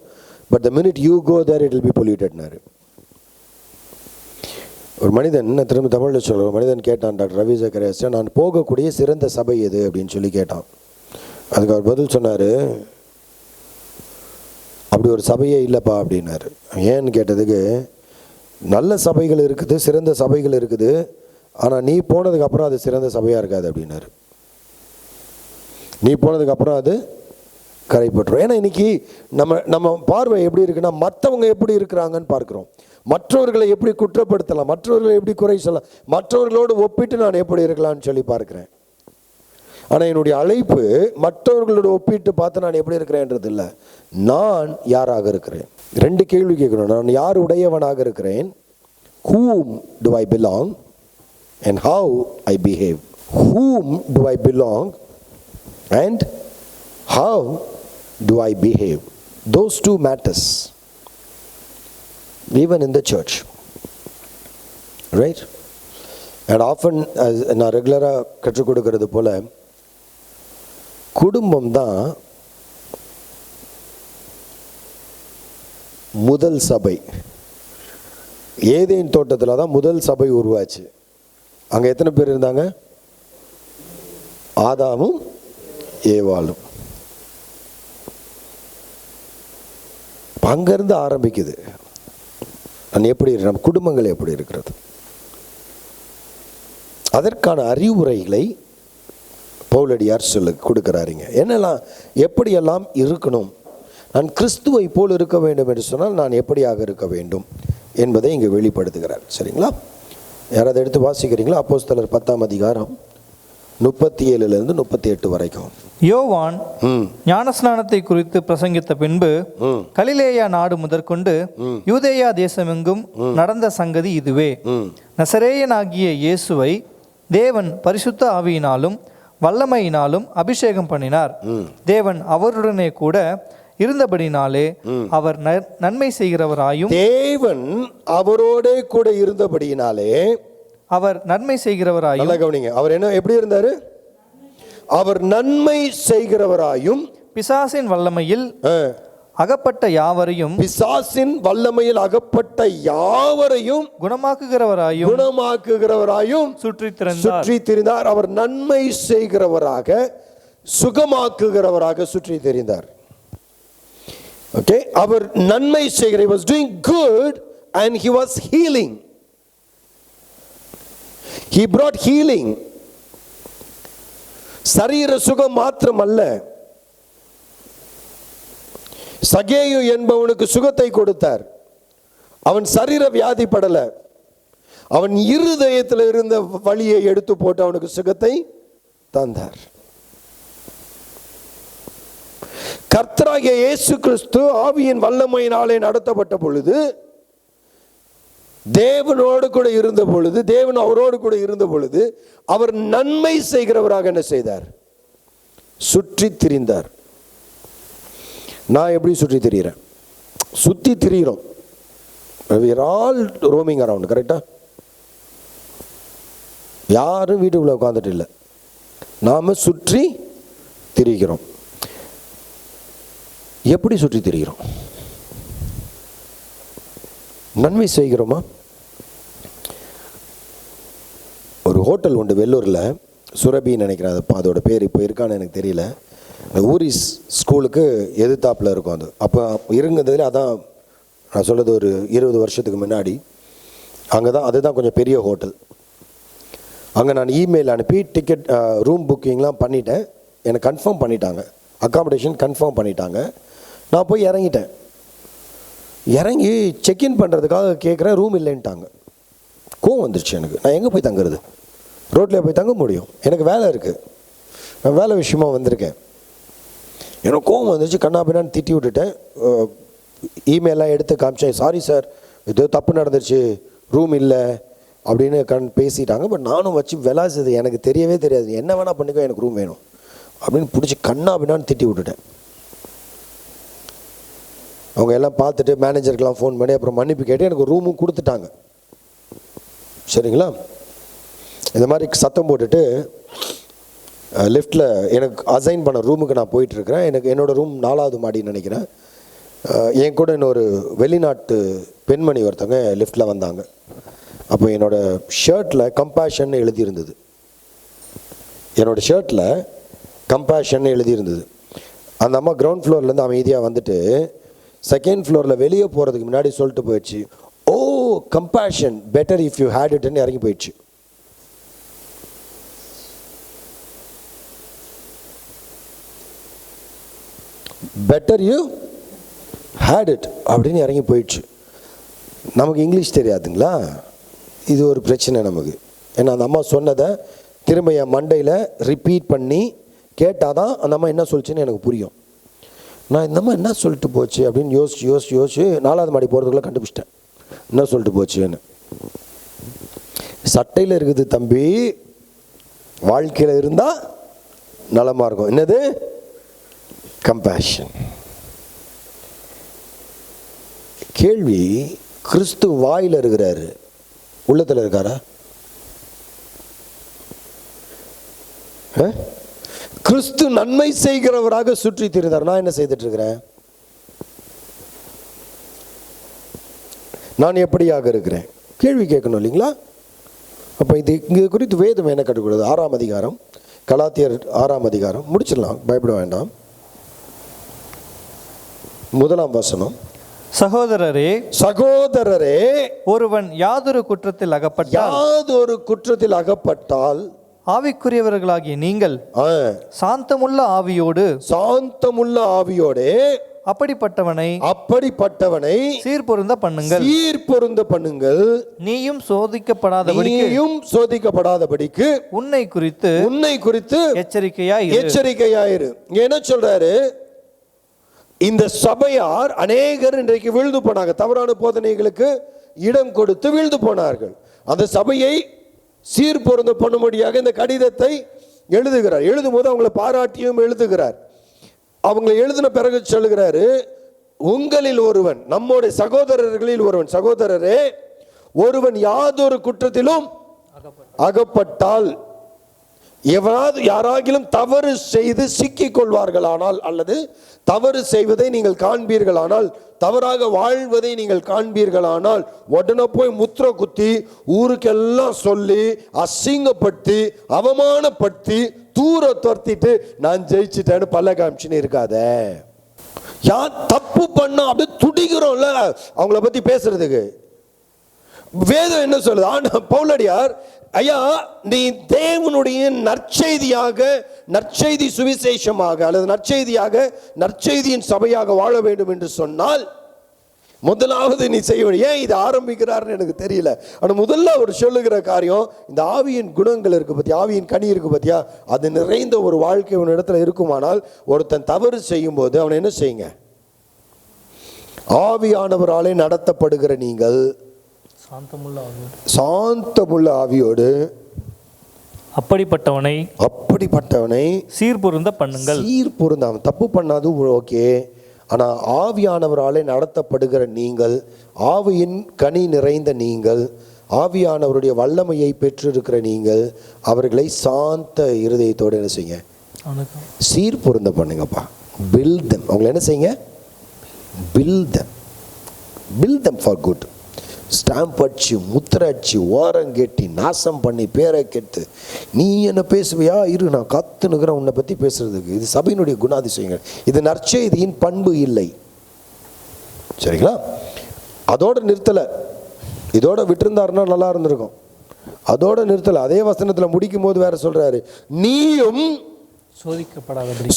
but the minute you go there it will be polluted. ஒரு மனிதன், திரும்ப தமிழில் சொல்ல, ஒரு மனிதன் கேட்டான் டாக்டர் ரவி ஜக்கரியாஸ்ட, நான் போகக்கூடிய சிறந்த சபை எது அப்படின்னு சொல்லி கேட்டான். அதுக்கு அவர் பதில் சொன்னார், அப்படி ஒரு சபையே இல்லைப்பா அப்படின்னாரு. ஏன்னு கேட்டதுக்கு, நல்ல சபைகள் இருக்குது, சிறந்த சபைகள் இருக்குது, ஆனால் நீ போனதுக்கப்புறம் அது சிறந்த சபையாக இருக்காது அப்படின்னாரு. நீ போனதுக்கப்புறம் அது கரைப்பட்டுரும். ஏன்னா இன்னைக்கு நம்ம பார்வை எப்படி இருக்குன்னா, மற்றவங்க எப்படி இருக்கிறாங்கன்னு பார்க்குறோம். மற்றவர்களை எப்படி குற்றப்படுத்தலாம், மற்றவர்களை எப்படி குறை சொல்லலாம், மற்றவர்களோடு ஒப்பிட்டு நான் எப்படி இருக்கலாம்னு சொல்லி பார்க்குறேன். ஆனால் என்னுடைய அழைப்பு மற்றவர்களோட ஒப்பிட்டு பார்த்து நான் எப்படி இருக்கிறேன்றது இல்லை, நான் யாராக இருக்கிறேன். 2 கேள்வி கேட்கணும். நான் யார் உடையவனாக இருக்கிறேன், whom do I belong and how I behave. whom do I belong and how do I behave. Those 2 matters even in the church, right? and often நான் ரெகுலராக கற்றுக் கொடுக்கிறது போல, குடும்பம் தான் முதல் சபை. ஏதேன் தோட்டத்தில் தான் முதல் சபை உருவாச்சு. அங்கே எத்தனை பேர் இருந்தாங்க? ஆதாமும் ஏவாளும். அங்கிருந்து ஆரம்பிக்குது. எப்படி நம்ம குடும்பங்கள் எப்படி இருக்கிறது, அதற்கான அறிவுரைகளை பவுலடியார் கொடுக்கிறாருங்க. என்னெல்லாம் எப்படியெல்லாம் இருக்கணும், நான் கிறிஸ்துவை போல் இருக்க வேண்டும் என்று சொன்னால் நான் எப்படியாக இருக்க வேண்டும் என்பதை இங்கே வெளிப்படுத்துகிறார். சரிங்களா? யாராவது எடுத்து வாசிக்கிறீங்களா? அப்போஸ்தலர் 10ஆம் அதிகாரம் 37 to 38 வரைக்கும். யோவான் ஞானஸ்நானத்தை குறித்து பிரசங்கித்த பின்பு கலிலேயா நாடு முதற்கொண்டு யூதேயா தேசமெங்கும் நடந்த சங்கதி இதுவே. நசரேயனாகிய இயேசுவை தேவன் பரிசுத்த ஆவியினாலும் வல்லமையினாலும் அபிஷேகம் பண்ணினார். தேவன் அவருடனே கூட இருந்தபடினாலே அவர் நன்மை செய்கிறவராயும், தேவன் அவரோடே கூட இருந்தபடியினாலே அவர் நன்மை செய்கிறவராயும். நல்லா கவனிங்க, அவர் என்ன எப்படி இருந்தாரு? அவர் நன்மை செய்கிறவராயும், பிசாசின் வல்லமையில் அகப்பட்ட யாவரையும், பிசாசின் வல்லமையில் அகப்பட்ட யாவரையும் குணமாக்குகிறவராயும் சுற்றி திரிந்தார். அவர் நன்மை செய்கிறவராக, சுகமாக்குகிறவராக சுற்றி திரிந்தார். ஓகே, அவர் நன்மை செய்கிற, he was doing good and he was healing. He brought healing. சரீர சுகம் மாத்திரமல்ல, சகேயு என்பவனுக்கு சுகத்தை கொடுத்தார். அவன் சரீர வியாதிப்படல, அவன் இருதயத்தில் இருந்த வலியை எடுத்து போட்டு அவனுக்கு சுகத்தை தந்தார். கர்த்தராகிய இயேசு கிறிஸ்து ஆவியின் வல்லமையினாலே நடத்தப்பட்ட பொழுது, தேவனோடு கூட இருந்த பொழுது, தேவன் அவரோடு கூட இருந்த பொழுது, அவர் நன்மை செய்கிறவராக என்ன செய்தார்? சுற்றி திரிந்தார். நான் எப்படி சுற்றி திரிகிறேன்? சுற்றி திரிகிறோம். we are all roaming around, கரெக்டா? யாரும் வீட்டுக்குள்ள உட்கார்ந்துட்டு இல்லை, நாம சுற்றி திரிகிறோம். எப்படி சுற்றி திரிகிறோம்? நன்மை செய்கிறோமா? ஒரு ஹோட்டல் உண்டு வெள்ளூரில், சுரபின்னு நினைக்கிறேன், அதோட பேர் இப்போ இருக்கான்னு எனக்கு தெரியல. இந்த ஊரி ஸ்கூலுக்கு எதிர்த்தாப்பில் இருக்கும் அது. அப்போ இருந்ததில் அதான் நான் சொல்கிறது, ஒரு 20 வருஷத்துக்கு முன்னாடி அங்கே தான், அதுதான் கொஞ்சம் பெரிய ஹோட்டல். அங்கே நான் இமெயில் அனுப்பி டிக்கெட் ரூம் புக்கிங்லாம் பண்ணிட்டேன். எனக்கு கன்ஃபார்ம் பண்ணிட்டாங்க, அக்காமடேஷன் கன்ஃபார்ம் பண்ணிட்டாங்க. நான் போய் இறங்கிட்டேன். இறங்கி செக்இன் பண்ணுறதுக்காக கேட்குறேன், ரூம் இல்லைன்ட்டாங்க. கோவம் வந்துருச்சு எனக்கு. நான் எங்கே போய் தங்குறது? ரோட்டில் போய் தங்க முடியும்? எனக்கு வேலை இருக்குது, நான் வேலை விஷயமா வந்திருக்கேன். எனக்கு கோவம் வந்துருச்சு. கண்ணா பின்னான்னு திட்டி விட்டுட்டேன். இமெயிலாம் எடுத்து காமிச்சேன், சாரி சார், இது தப்பு நடந்துருச்சு, ரூம் இல்லை அப்படின்னு பேசிட்டாங்க. பட் நானும் வச்சு விளாசுது, எனக்கு தெரியவே தெரியாது, என்ன வேணால் பண்ணிக்கோ, எனக்கு ரூம் வேணும் அப்படின்னு பிடிச்சி கண்ணா பின்னான்னு திட்டி விட்டுட்டேன். அவங்க எல்லாம் பார்த்துட்டு மேனேஜருக்கெல்லாம் ஃபோன் பண்ணி அப்புறம் மன்னிப்பு கேட்டு எனக்கு ரூமும் கொடுத்துட்டாங்க. சரிங்களா? இந்த மாதிரி சத்தம் போட்டுட்டு லிஃப்ட்டில் எனக்கு அசைன் பண்ண ரூமுக்கு நான் போயிட்டுருக்கிறேன். எனக்கு என்னோடய ரூம் 4வது மாடின்னு நினைக்கிறேன். என் கூட இன்னொரு வெளிநாட்டு பெண்மணி ஒருத்தவங்க லிஃப்ட்டில் வந்தாங்க. அப்போ என்னோடய ஷர்ட்டில் கம்பேஷன் எழுதியிருந்தது. என்னோடய ஷர்ட்டில் கம்பேஷன் எழுதியிருந்தது. அந்த அம்மா கிரவுண்ட் ஃப்ளோர்லேருந்து அமைதியாக வந்துட்டு செகண்ட் ஃப்ளோரில் வெளியே போகிறதுக்கு முன்னாடி சொல்லிட்டு போயிடுச்சு, oh compassion better if you had இட்னு இறங்கி போயிடுச்சு. பெட்டர் யூ ஹேட் இட் அப்படின்னு இறங்கி போயிடுச்சு. நமக்கு இங்கிலீஷ் தெரியாதுங்களா? இது ஒரு பிரச்சனை நமக்கு. ஏன்னா அந்த அம்மா சொன்னதை திரும்ப என் மண்டையில் ரிப்பீட் பண்ணி கேட்டால் தான் அந்த அம்மா என்ன சொல்லிச்சுன்னு எனக்கு புரியும். நான் இந்த அம்மா என்ன சொல்லிட்டு போச்சு அப்படின்னு யோசிச்சு 4வது மாடி போகிறதுக்குள்ளே கண்டுபிடிச்சிட்டேன் என்ன சொல்லிட்டு போச்சுன்னு. சட்டையில் இருக்குது தம்பி, வாழ்க்கையில் இருந்தால் நலமாக இருக்கும். என்னது? கம்பேஷன். கேள்வி, கிறிஸ்து வாயில் இருக்கிறாரு, உள்ளத்தில் இருக்காரா? கிறிஸ்து நன்மை செய்கிறவராக சுற்றி திரிந்தார். நான் என்ன செய்துட்டு இருக்கிறேன்? நான் எப்படியாக இருக்கிறேன்? கேள்வி கேட்கணும் இல்லைங்களா? அப்போ இது குறித்து வேதம் என்ன கற்றுக்கொடுது? 6ஆம் அதிகாரம், கலாத்தியர் 6ஆம் அதிகாரம், முடிச்சிடலாம், பயப்பட வேண்டாம். 1ஆம் வசனம். சகோதரரே, ஒருவன் யாதொரு குற்றத்தில் அகப்பட்டால் ஆவிக்குரியவர்களாகிய நீங்கள் சாந்தமுள்ள ஆவியோடு அப்படிப்பட்டவனை சீர்பொருந்த பண்ணுங்கள். நீயும் சோதிக்கப்படாதபடிக்கு உன்னை குறித்து எச்சரிக்கையாயிரு. என்ன சொல்றாரு? இந்த சபையார் அநேகர் இன்றைக்கு வீழ்ந்து போனாங்க, தவறான போதனைகளுக்கு இடம் கொடுத்து வீழ்ந்து போனார்கள். அந்த சபையை சீர்பொருந்த பண்ணும்படியாக இந்த கடிதத்தை எழுதுகிறார். எழுதும் போது அவங்களை பாராட்டியும் எழுதுகிறார். அவங்களை எழுதின பிறகு சொல்லுகிறாரு, உங்களில் ஒருவன், நம்முடைய சகோதரர்களில் ஒருவன், சகோதரரே, ஒருவன் யாதொரு குற்றத்திலும் அகப்பட்டால், யாராகிலும் தவறு செய்து சிக்கிக் கொள்வார்களானால், அல்லது தவறு செய்வதை நீங்கள் காண்பீர்களானால், தவறாக வாழ்வதை நீங்கள் காண்பீர்களானால், உடனே போய் முத்திர குத்தி ஊருக்கெல்லாம் சொல்லி அசிங்கப்படுத்தி அவமானப்படுத்தி தூர துரத்திட்டு நான் ஜெயிச்சிட்டேன்னு பல்ல காமிச்சுன்னு இருக்காத. யார் தப்பு பண்ணா அப்படியே துடிக்கிறோம்ல அவங்கள பத்தி பேசுறதுக்கு. வேதம் என்ன சொல்லுது? ஆனா பவுலடியார், ஐயா, நீ தேவனுடைய நற்செய்தி சுவிசேஷமாக அல்லது நற்செய்தியின் சபையாக வாழ வேண்டும் என்று சொன்னால் முதலாவது நீ செய்ய வேண்டிய, ஏன் இது ஆரம்பிக்கிறார்னு எனக்கு தெரியல. ஆனா முதல்ல அவர் சொல்லுகிற காரியம், இந்த ஆவியின் குணங்கள் இருக்கு பத்தியா, ஆவியின் கனி இருக்கு பத்தியா, அது நிறைந்த ஒரு வாழ்க்கை ஒரு இடத்துல இருக்குமானால், ஒருத்தன் தவறு செய்யும் போது அவனை என்ன செய்யுங்க? ஆவியானவராலே நடத்தப்படுகிற நீங்கள் சாந்தமுள்ள ஆவியோடு அப்படிப்பட்டவனை சீர்பொருந்த பண்ணுங்கள். அவன் தப்பு பண்ணாது ஓகே, ஆனா ஆவியானவராலே நடத்தப்படுகிற நீங்கள், ஆவியின் கனி நிறைந்த நீங்கள், ஆவியானவருடைய வல்லமையை பெற்றிருக்கிற நீங்கள், அவர்களை சாந்த இருதயத்தோடு என்ன செய்யுங்க? சீர்பொருந்த பண்ணுங்கப்பா. build them. அவங்களை என்ன செய்யுங்க? build them for good. Stamp அடிச்சு, முத்திரடிச்சு, ஓரங்கெட்டி, நாசம் பண்ணி, பேரை கெட்டு, நீ என்ன பேசுவியா, இரு நான் காத்துனுக்கிறேன் உன்னை பற்றி பேசுறதுக்கு. இது சபையினுடைய குணாதிசயங்கள். இது நற்செய்தியின் பண்பு இல்லை. சரிங்களா? அதோட நிறுத்தலை, இதோட விட்டிருந்தாருன்னா நல்லா இருந்திருக்கும். அதோட நிறுத்தலை. அதே வசனத்தில் முடிக்கும் போது வேற சொல்றாரு, நீயும்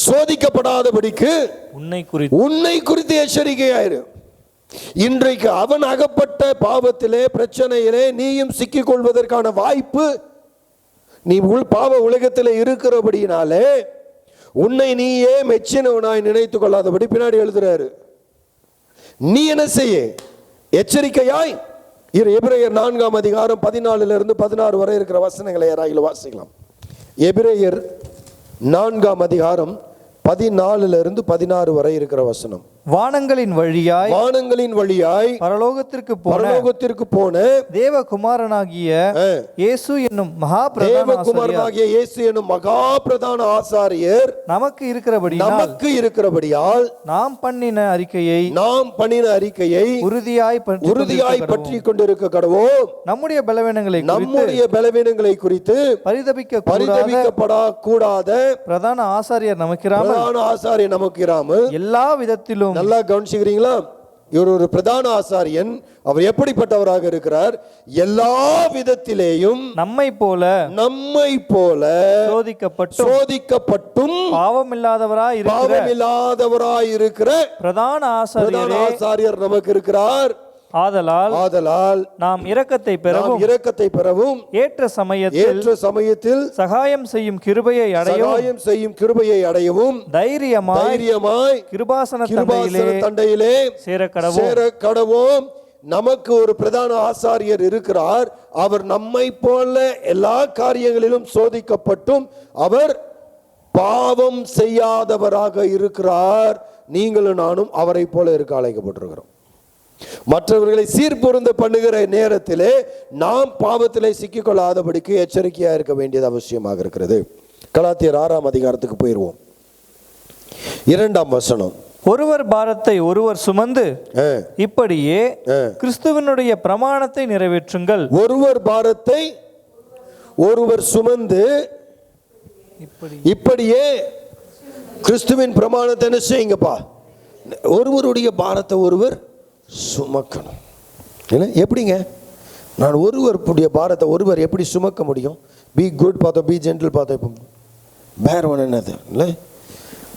சோதிக்கப்படாதபடிக்கு உன்னை குறித்து எச்சரிக்கையாயிரு. இன்றைக்கு அவன் அகப்பட்ட பாவத்திலே, பிரச்சனையிலே நீயும் சிக்கிக் கொள்வதற்கான வாய்ப்பு நீ பாவ உலகத்தில் இருக்கிறபடினாலே உன்னை நீயே மெச்சினவனாய் நினைத்துக் கொள்ளாதபடி பின்னாடி எழுதுறாரு. நீ என்ன செய்ய? எச்சரிக்கையாய் இரு. எபிரேயர் 4ஆம் அதிகாரம் 14 16 வரை இருக்கிற வசனங்களை யாராயிலும் வாசிக்கலாம். எபிரேயர் 4ஆம் அதிகாரம் 14 16 வரை இருக்கிற வசனம். வானங்களின் வழியாய் பரலோகத்திற்கு போன தேவகுமாரனாகிய இயேசு என்னும் மகா பிரதான ஆசாரியர் நமக்கு இருக்கிறபடியால் நாம் பண்ணின அறிக்கையை உறுதியாய் பற்றி கொண்டிருக்க கடவோம். நம்முடைய பலவீனங்களை குறித்து பரிதபிக்கப்படக்கூடாத பிரதான ஆசாரியர் நமக்கு இராமல் எல்லா விதத்திலும். நல்லா கவனிச்சுக்கிறீங்களா? இவர் ஒரு பிரதான ஆசாரியன். அவர் எப்படிப்பட்டவராக இருக்கிறார்? எல்லா விதத்திலேயும் நம்மை போல சோதிக்கப்பட்டும் பாவமில்லாதவராய் இருக்கிற பிரதான ஆசாரியர் நமக்கு இருக்கிறார். ஆதலால் நாம் இரக்கத்தை பெறவும் ஏற்ற சமயத்தில் சகாயம் செய்யும் கிருபையை அடையவும் தைரியமாய் கிருபாசன தண்டையிலே சேரக்கடவோம். நமக்கு ஒரு பிரதான ஆசாரியர் இருக்கிறார். அவர் நம்மை போல எல்லா காரியங்களிலும் சோதிக்கப்பட்டும் அவர் பாவம் செய்யாதவராக இருக்கிறார். நீங்களும் நானும் அவரை போல இருக்க அழைக்கப்பட்டிருக்கிறோம். மற்றவர்களை சீர்பொருந்த பண்ணுகிற நேரத்திலே நாம் பாவத்திலே சிக்கிக்கொள்ளாதபடிக்கு எச்சரிக்கையா இருக்க வேண்டியது அவசியமாக இருக்கிறது. கலாத்தியர் 6ஆம் அதிகாரத்துக்கு போயிடுவோம். 2ஆம் வசனம். ஒருவர் பாரத்தை ஒருவர் சுமந்து இப்படியே கிறிஸ்துவினுடைய பிரமாணத்தை நிறைவேற்றுங்கள். ஒருவர் பாரத்தை ஒருவர் சுமந்து இப்படியே கிறிஸ்துவின் பிரமாணத்தை என்ன செய்யுங்கப்பா, ஒருவருடைய பாரத்தை ஒருவர் சுமக்கணும். எப்படிங்க? நான் ஒருவருடைய பாரத்தை ஒருவர் எப்படி சுமக்க முடியும்? பி குட் பார்த்தோம், பி ஜென்டில் பார்த்தோம், பேர் ஒன் என்னது இல்லை,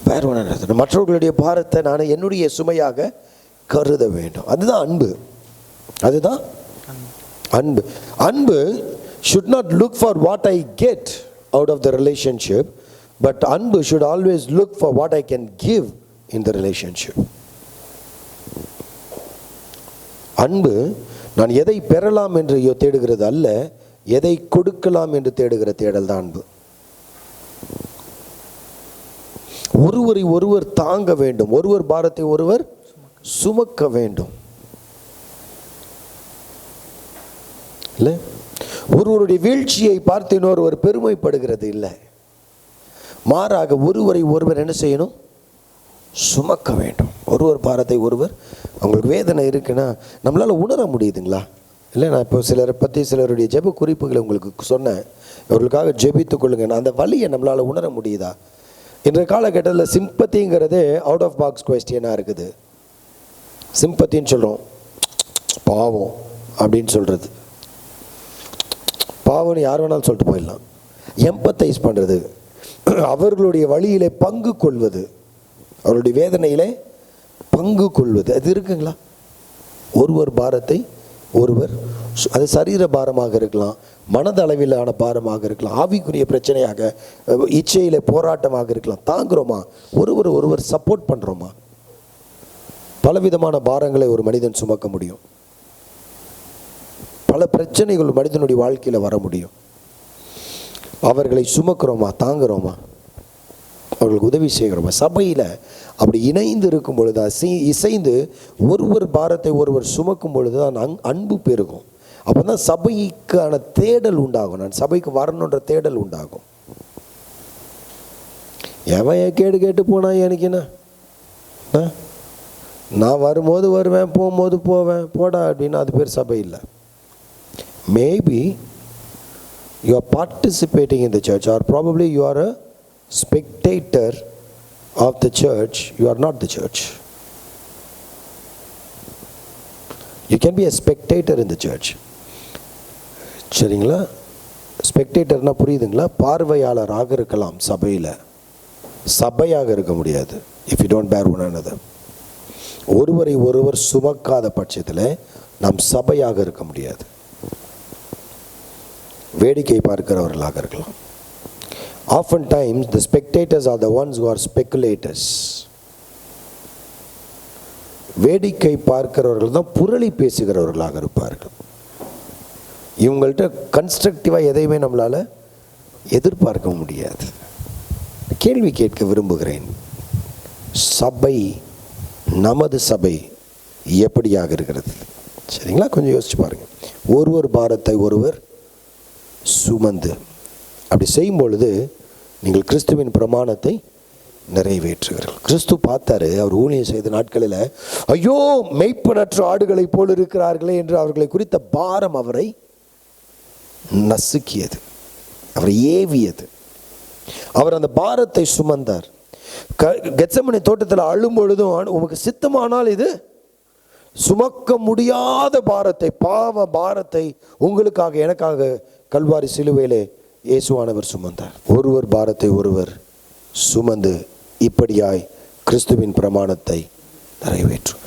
பேர் ஒன் என்னது, மற்றவர்களுடைய பாரத்தை நான் என்னுடைய சுமையாக கருத வேண்டும். அதுதான் அன்பு. அதுதான் அன்பு. அன்பு should not look for what I get out of the relationship, but அன்பு should always look for what I can give in the relationship. அன்பு நான் எதை பெறலாம் என்று தேடுகிறது அல்ல, எதை கொடுக்கலாம் என்று தேடுகிற தேடல் தான் அன்பு. ஒருவரை ஒருவர் தாங்க வேண்டும், ஒருவர் பாரத்தை ஒருவர் சுமக்க வேண்டும். இல்லை, ஒருவருடைய வீழ்ச்சியை பார்த்து இன்னொருவர் பெருமைப்படுகிறது இல்லை, மாறாக ஒருவரை ஒருவர் என்ன செய்யணும்? சுமக்க வேண்டும். ஒருவர் பாரத்தை ஒருவர். அவங்களுக்கு வேதனை இருக்குன்னா நம்மளால் உணர முடியுதுங்களா? இல்லை, நான் இப்போ சிலரை பற்றி சிலருடைய ஜெப குறிப்புகளை உங்களுக்கு சொன்னேன், அவர்களுக்காக ஜெபித்து கொள்ளுங்க. அந்த வலியை நம்மளால் உணர முடியுதா? இன்றைய காலகட்டத்தில் சிம்பத்திங்கிறது அவுட் ஆஃப் பாக்ஸ் கொஸ்டினாக இருக்குது. சிம்பத்தின்னு சொல்கிறோம், பாவம் அப்படின்னு சொல்கிறது. பாவம்னு யார் வேணாலும் சொல்லிட்டு போயிடலாம். எம்பத்தைஸ் பண்ணுறது, அவர்களுடைய வழியிலே பங்கு கொள்வது, அவருடைய வேதனையிலே பங்கு கொள்வது, அது இருக்குங்களா? ஒருவர் பாரத்தை ஒருவர், அது சரீர பாரமாக இருக்கலாம், மனதளவிலான பாரமாக இருக்கலாம், ஆவிக்குரிய பிரச்சனையாக, இச்சையிலே போராட்டமாக இருக்கலாம். தாங்குறோமா? ஒருவர் ஒருவர் சப்போர்ட் பண்ணுறோமா? பலவிதமான பாரங்களை ஒரு மனிதன் சுமக்க முடியும். பல பிரச்சனைகள் மனிதனுடைய வாழ்க்கையில் வர முடியும். அவர்களை சுமக்கிறோமா? தாங்குறோமா? அவர்களுக்கு உதவி செய்கிறோமா? சபையில் அப்படி இணைந்து இருக்கும் பொழுது, இசைந்து ஒருவர் பாரத்தை ஒருவர் சுமக்கும் பொழுது தான் அன்பு பெருகும். அப்போ தான் சபைக்கான தேடல் உண்டாகும். நான் சபைக்கு வரணுன்ற தேடல் உண்டாகும். எவன் கேட்டு கேட்டு போனா எனக்கு என்ன, நான் வரும்போது வருவேன், போகும்போது போவேன், போடா அப்படின்னு, அது பேர் சபை இல்லை. Maybe you are participating in the church, or probably you are a spectator of the church. You are not the church. You can be a spectator in the church. சரிங்களா? ஸ்பெக்டேட்டர்னா புரியுதுங்களா? பார்வையாளராக இருக்கலாம் சபையில், சபையாக இருக்க முடியாது. if you don't bear one another. ஒருவரை ஒருவர் சுமக்காத பட்சத்தில் நாம் சபையாக இருக்க முடியாது. வேடிக்கை பார்க்கிறவர்களாக இருக்கலாம். Oftentimes the spectators are the ones who are speculators. வேடிக்கை பார்க்கிறவர்கள் தான் புரளி பேசுகிறவர்களாக இருப்பார்கள். இவங்கள்ட்ட கன்ஸ்ட்ரக்டிவாக எதையுமே நம்மளால் எதிர்பார்க்க முடியாது. கேள்வி கேட்க விரும்புகிறேன், சபை, நமது சபை எப்படியாக இருக்கிறது? சரிங்களா? கொஞ்சம் யோசிச்சு பாருங்கள். ஒருவர் பாரத்தை ஒருவர் சுமந்து, அப்படி செய்யும் பொழுது நீங்கள் கிறிஸ்துவின் பிரமாணத்தை நிறைவேற்றுகிறீர்கள். கிறிஸ்து பார்த்தாரு, அவர் ஊழியம் செய்த நாட்களில், ஐயோ மெய்ப்பனற்ற ஆடுகளை போல் இருக்கிறார்களே என்று அவர்களை குறித்த பாரம் அவரை நசுக்கியது, அவரை ஏவியது. அவர் அந்த பாரத்தை சுமந்தார். கெத்செமனே தோட்டத்தில் அழும் பொழுதும், உமக்கு சித்தமானால் இது சுமக்க முடியாத பாரத்தை, பாவ பாரத்தை உங்களுக்காக எனக்காக கல்வாரி சிலுவையிலே இயேசுவானவர் சுமந்தார். ஒருவர் பாரத்தை ஒருவர் சுமந்து இப்படியாய் கிறிஸ்துவின் பிரமாணத்தை நிறைவேற்றும்.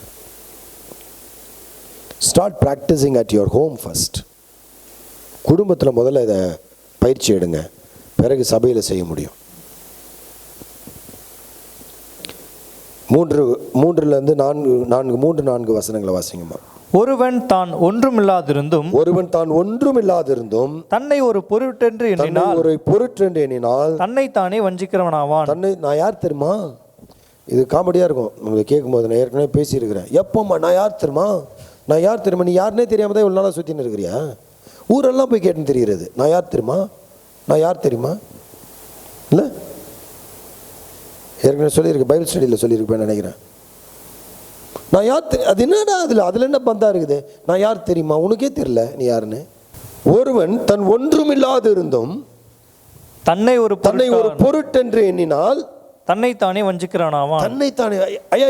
Start practising at your home first. குடும்பத்தில் முதல்ல இதை பயிற்சி எடுங்க, பிறகு சபையில் செய்ய முடியும். 3-4 வசனங்களை வாசிங்கம்மா. ஒருவன் தான் ஒன்றுமில்லாதிருந்தும் தன்னை ஒரு பொருட்டென்று எண்ணினால் தன்னைத்தானே வஞ்சிக்கிறவனாவான். நான் யார் தெரியுமா? இது காமெடியாக இருக்கும் உங்களுக்கு கேட்கும்போது. நான் ஏற்கனவே பேசியிருக்கிறேன். எப்போம்மா நான் யார் தெரியுமா, நான் யார் தெரியுமா? நீ யாருன்னே தெரியாம தான் இவ்வளோ நாளாக சுற்றின்னு இருக்கிறியா? ஊரெல்லாம் போய் கேட்டுன்னு தெரிகிறது, நான் யார் தெரியுமா, நான் யார் தெரியுமா? இல்லை, ஏற்கனவே சொல்லியிருக்கேன், பைபிள் ஸ்டடியில் சொல்லியிருப்பேன் நினைக்கிறேன். நான் யார் அது என்னடா அதில் என்ன பந்தா இருக்குது? நான் யார் தெரியுமா? உனக்கே தெரியல நீ யாருன்னு. ஒருவன் தன் ஒன்றுமில்லாது இருந்தும் தன்னை ஒரு பொருட்டென்று எண்ணினால் தன்னைத்தானே வஞ்சிக்கிறானாவான். தன்னைத்தானே. ஐயா,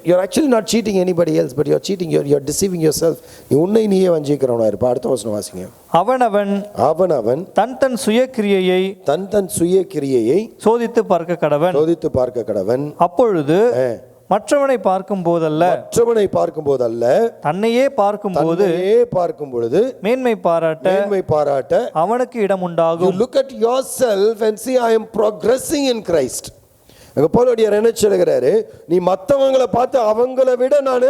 you're actually not cheating anybody else, but you're cheating, you're deceiving yourself. நீ உன்னை நீயே வஞ்சிக்கிறவனா இருப்ப. அடுத்த வசனம் வாசிங்க. அவன் தன் சுயக்கிரியையை சோதித்து பார்க்க கடவன். அப்பொழுது மற்றவனை பார்க்கும் போதல்ல தன்னையே பார்க்கும் பொழுது மேன்மை பாராட்ட அவனுக்கு இடம் உண்டாகும். You look at yourself and see, I am progressing in Christ. அங்க பவுலடியார் என்ன சொல்லுகிறாரு? நீ மற்றவங்களை பார்த்து அவங்கள விட நான்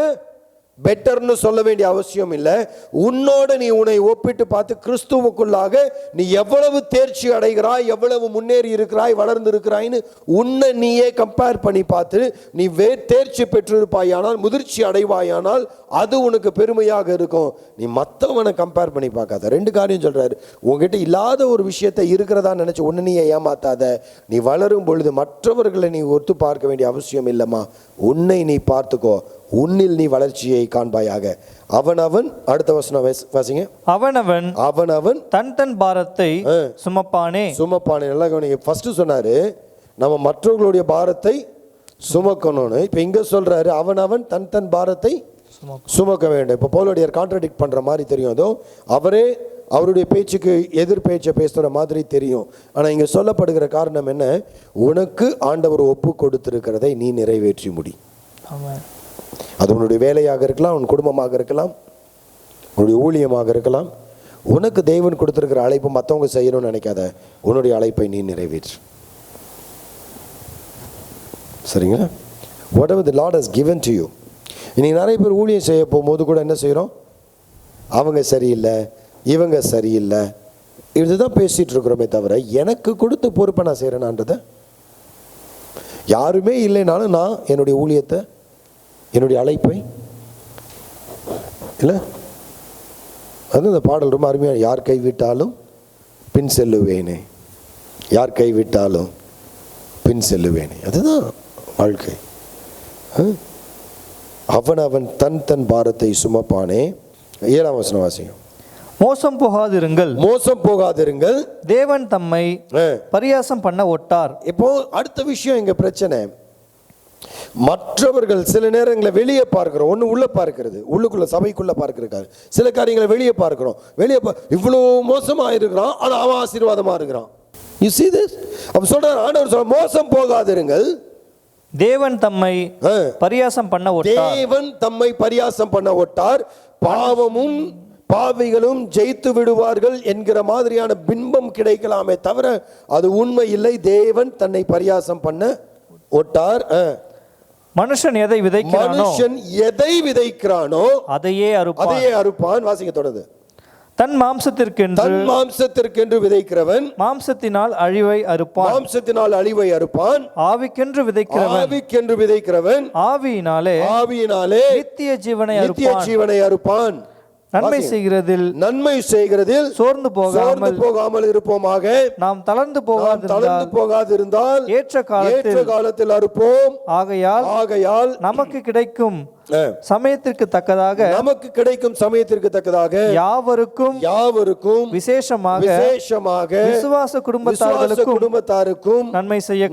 பெட்டர்னு சொல்ல வேண்டிய அவசியம் இல்லை. உன்னோட நீ உன்னை ஒப்பிட்டு பார்த்து கிறிஸ்துவுக்குள்ளாக நீ எவ்வளவு தேர்ச்சி அடைகிறாய், எவ்வளவு முன்னேறி இருக்கிறாய், வளர்ந்து இருக்கிறாய்னு உன்னை நீயே கம்பேர் பண்ணி பார்த்து நீ தேர்ச்சி பெற்றிருப்பாயானால், முதிர்ச்சி அடைவாயானால் அது உனக்கு பெருமையாக இருக்கும். நீ மற்றவனை கம்பேர் பண்ணி பார்க்காத. ரெண்டு காரியம் சொல்றாரு. உங்ககிட்ட இல்லாத ஒரு விஷயத்தை இருக்கிறதா நினைச்சு உன்னை நீ ஏமாத்தாத. நீ வளரும் பொழுது மற்றவர்களை நீ ஒத்து பார்க்க வேண்டிய அவசியம் இல்லைம்மா. உன்னை நீ பார்த்துக்கோ, உன்னில் நீ வளர்ச்சியை காண்பாயாக. அவனவன் அடுத்த வசனம் வாசிங்க. அவனவன் தன் பாரத்தை சுமப்பானே. நல்லா கவனிங்க. ஃபர்ஸ்ட் சொன்னாரு நம்ம மற்றவர்களுடைய பாரத்தை சுமக்கணும்னு. இப்ப இங்க சொல்றாரு அவனவன் தன் பாரத்தை சுமக்க வேண்டும். இப்ப பவுலடியார் கான்ட்ராடிக்ட் பண்ற மாதிரி தெரியும். அதோ அவரே அவருடைய பேச்சுக்கு எதிர் பேச்சை பேசுற மாதிரி தெரியும். ஆனா இங்க சொல்லப்படுகிற காரணம் என்ன? உனக்கு ஆண்டவர் ஒப்பு கொடுத்திருக்கிறதை நீ நிறைவேற்றி முடி. அது உன்னுடைய வேலையாக இருக்கலாம், உன் குடும்பமாக இருக்கலாம், உன்னுடைய ஊழியமாக இருக்கலாம். உனக்கு தேவன் கொடுத்திருக்கிற அழைப்பு மற்றவங்க செய்யணும்னு நினைக்காத. உன்னுடைய அழைப்பை நீ நிறைவேற்று. சரிங்களா? whatever the Lord has given to you. இன்னைக்கு நிறைய பேர் ஊழியம் செய்ய போகும்போது கூட என்ன செய்கிறோம்? அவங்க சரியில்லை, இவங்க சரியில்லை, இதுதான் பேசிட்டு இருக்கிறோமே தவிர எனக்கு கொடுத்த பொறுப்பை நான் செய்கிறேனான்றதை. யாருமே இல்லைனாலும் நான் என்னுடைய ஊழியத்தை, என்னுடைய அழைப்பை இல்லை. அது இந்த பாடல் ரொம்ப அருமையாக. யார் கைவிட்டாலும் பின் செல்லுவேனே, யார் கைவிட்டாலும் பின் செல்லுவேனே. அதுதான் வாழ்க்கை. அவன் தன் பாரத்தை சுமப்பானே. 7ஆம் வசனம் வாசிங்க. மோசம் போகாதிருங்கள், தேவன் தம்மை பரியாசம் பண்ண ஒட்டார். இப்போ அடுத்த விஷயம் இங்க பிரச்சனை. மற்றவர்கள் சில நேரங்களில் வெளியே பார்க்கிறோம், ஒன்று உள்ள பார்க்கிறது, உள்ளுக்குள்ள சபைக்குள்ள பார்க்கிறாரு. சில காரியங்களை வெளியே பார்க்கிறோம், இவ்வளோ மோசமா இருக்கிறான், ஆனால் அவன் ஆசீர்வாதமா இருக்கிறான். You see this? அப்ப சொல்றார் ஆண்டவர் சொல்ற மோசம் போகாதிருங்கள், தேவன் தம்மை பரியாசம் பண்ண ஒட்டார், பாவமும் பாவிகளும் ஜெயித்து விடுவார்கள் என்கிற மாதிரியான பிம்பம் கிடைக்கலாமே தவிர அது உண்மை இல்லை. தேவன் தன்னை பரியாசம் பண்ண ஒட்டார். மனுஷன் எதை விதைக்கிறானோ அதையே அறுப்பான். வாசிங்க தொடர்ந்து. தன் மாம்சத்திற்கென்று விதைக்கிறவன் மாம்சத்தினால் அழிவை அறுப்பான். ஆவிக்கென்று விதைக்கிறவன் ஆவியினாலே நித்திய ஜீவனை அறுப்பான். நன்மை செய்கிறதில் சோர்ந்து போகாமல் இருப்போமாக. நாம் தளர்ந்து போகாதிருந்தால் ஏற்ற காலத்தில் அறுப்போம். ஆகையால் நமக்கு கிடைக்கும் சமயத்திற்கு தக்கதாக யாவருக்கும் விசேஷமாக விசுவாச குடும்பத்தாருக்கும் நன்மை செய்ய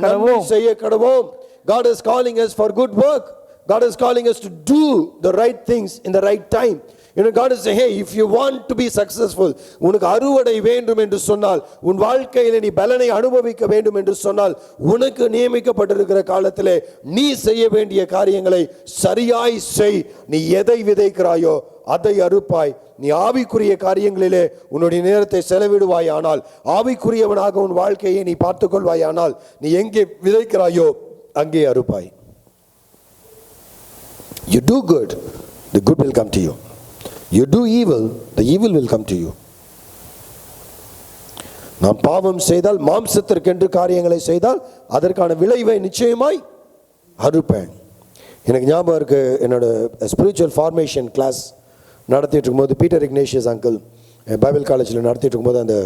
கடவோம். God is calling us for good work. God is calling us to do the right things in the right time. You know, God is saying, hey, if you want to be successful, உனக்கு அறுவடை வேண்டும் என்று சொன்னால், உன் வாழ்க்கையில நீ பலனை அனுபவிக்க வேண்டும் என்று சொன்னால், உனக்கு நியமிக்கப்பட்டிருக்கிற காலத்திலே நீ செய்ய வேண்டிய காரியங்களை சரியாய் செய். நீ எதை விதைக்கிறாயோ அதை அறுப்பாய். நீ ஆவிக்குரிய காரியங்களிலே உன்னுடைய நேரத்தை செலவிடுவாயானால், ஆவிக்குரியவனாக உன் வாழ்க்கையை நீ பார்த்துக் கொள்வாயானால், நீ எங்கே விதைக்கிறாயோ அங்கே அறுப்பாய். You do good, the good will come to you. You do evil, the evil will come to you. நாம் பாவம் செய்தால், மாம்சத்திற்கென்று காரியங்களை செய்தால் அதற்கான விளைவை நிச்சயமாய் அறுப்பேன். எனக்கு ஞாபகம் இருக்கு, என்னோட ஸ்பிரிச்சுவல் ஃபார்மேஷன் கிளாஸ் நடத்திட்டு இருக்கும்போது பீட்டர் இக்னேஷியஸ் அங்கிள் பைபிள் காலேஜில் நடத்திட்டு இருக்கும்போது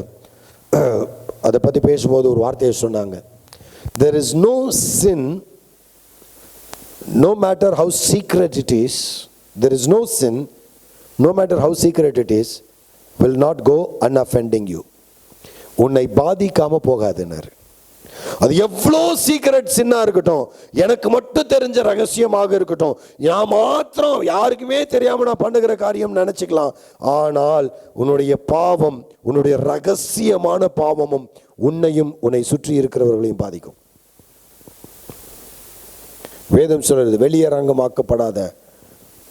அதை பற்றி பேசும்போது ஒரு வார்த்தையை சொன்னாங்க. There is no sin no matter how secret it is, there is no sin, no matter how secret it is, will not go unoffending you. உன்னை பாதிக்காம போகாதுன்னாரு. அது எவ்வளோ சீக்ரெட் சின்னா இருக்கட்டும், எனக்கு மட்டும் தெரிஞ்ச ரகசியமாக இருக்கட்டும், நான் மாத்திரம் யாருக்குமே தெரியாம நான் பண்ணுகிற காரியம் நினைச்சுக்கலாம். ஆனால் உன்னுடைய பாவம், உன்னுடைய ரகசியமான பாவமும் உன்னையும் உன்னை சுற்றி இருக்கிறவர்களையும் பாதிக்கும். வேதம் சொல்றது வெளியரங்கமாக்கப்படாத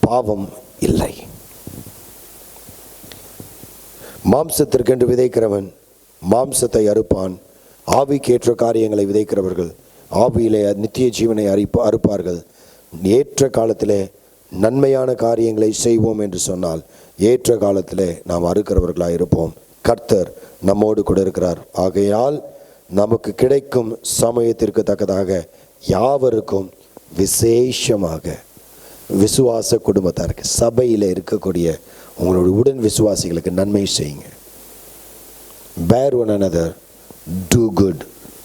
பாவம் இல்லை. மாம்சத்திற்கென்று விதைக்கிறவன் மாம்சத்தை அறுப்பான், ஆவிக்கேற்ற காரியங்களை விதைக்கிறவர்கள் ஆவியிலே நித்திய ஜீவனை அறுப்பார்கள். ஏற்ற காலத்திலே நன்மையான காரியங்களை செய்வோம் என்று சொன்னால் ஏற்ற காலத்திலே நாம் அறுக்கிறவர்களாக இருப்போம். கர்த்தர் நம்மோடு கூட இருக்கிறார். ஆகையால் நமக்கு கிடைக்கும் சமயத்திற்கு தக்கதாக யாவருக்கும் விசேஷமாக விசுவாச குடும்பத்தாருக்கு சபையில் இருக்கக்கூடிய உங்களுடைய உடன் விசுவாசிகளுக்கு நன்மை செய்யுங்க. Bear one another, do good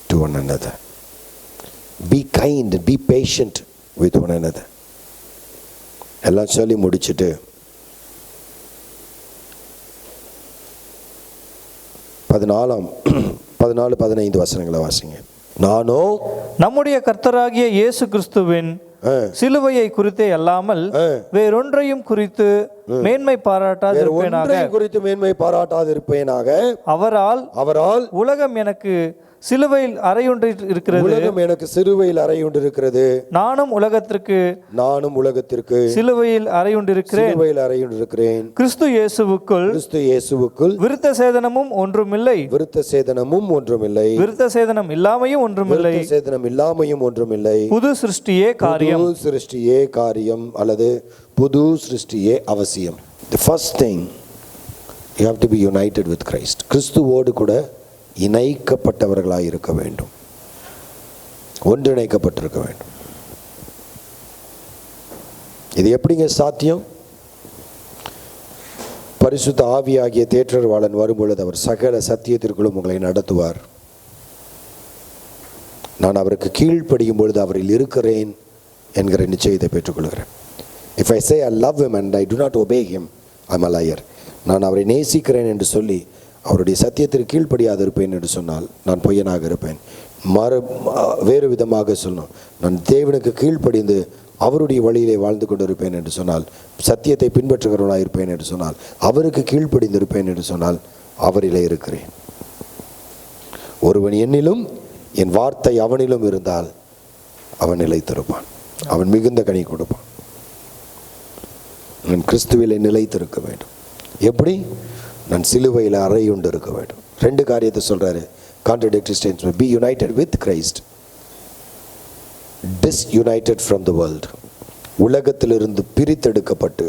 to one another, be kind, be patient with one another. எல்லாம் சொல்லி முடிச்சுட்டு 14-15 வசனங்களை வாசிங்க. நானோ நம்முடைய கர்த்தராகிய இயேசு கிறிஸ்துவின் சிலுவையை குறித்தே அல்லாமல் வேறொன்றையும் குறித்து மேன்மை பாராட்டாதிருப்பேனாக. அவரால் உலகம் எனக்கு சிலுவையில் அறையுண்டு இருக்கிறது. நானும் உலகத்திற்கு சிலுவையில் அறையுண்டிருக்கிறேன். கிறிஸ்து இயேசுவுக்குள் விருத்த சேதனமும் ஒன்றுமில்லை, விருத்த சேதனம் இல்லாமையும் ஒன்றுமில்லை. புது சிருஷ்டியே காரியம் அல்லது புது சிருஷ்டியே அவசியம். The first thing, you have to be united with Christ. கிறிஸ்துவோடு கூட இணைக்கப்பட்டவர்களாய் இருக்க வேண்டும், ஒன்றிணைக்கப்பட்டிருக்க வேண்டும். இது எப்படிங்க சாத்தியம்? பரிசுத்த ஆவியாகிய தேற்றரவாளன் வரும்பொழுது அவர் சகல சத்தியத்திற்குள்ளும் உங்களை நடத்துவார். நான் அவருக்கு கீழ்ப்படியும் பொழுது அவரில் இருக்கிறேன் என்கிற நிச்சயத்தை பெற்றுக்கொள்கிறேன். If I say I love him and I do not obey him, I'm a liar. நான் அவரை நேசிக்கிறேன் என்று சொல்லி அவருடைய சத்தியத்திற்கு கீழ்ப்படியாது இருப்பேன் என்று சொன்னால் நான் பொய்யனாக இருப்பேன். வேறு விதமாக சொல்லணும், நான் தேவனுக்கு கீழ்ப்படிந்து அவருடைய வழியிலே வாழ்ந்து கொண்டிருப்பேன் என்று சொன்னால், சத்தியத்தை பின்பற்றுகிறவனாக இருப்பேன் என்று சொன்னால், அவருக்கு கீழ்ப்படிந்து இருப்பேன் என்று சொன்னால் அவரிலே இருக்கிறேன். ஒருவன் என்னிலும் என் வார்த்தை அவனிலும் இருந்தால் அவன் நிலைத்திருப்பான், அவன் மிகுந்த கனி கொடுப்பான். நான் கிறிஸ்துவிலே நிலைத்திருக்க வேண்டும். எப்படி? நான் சிலுவையில் அறையுண்டு இருக்க வேண்டும். 2 காரியத்தை சொல்றாரு. Contradictory statements. Be united with Christ, disunited from the world. உலகத்திலிருந்து பிரித்தெடுக்கப்பட்டு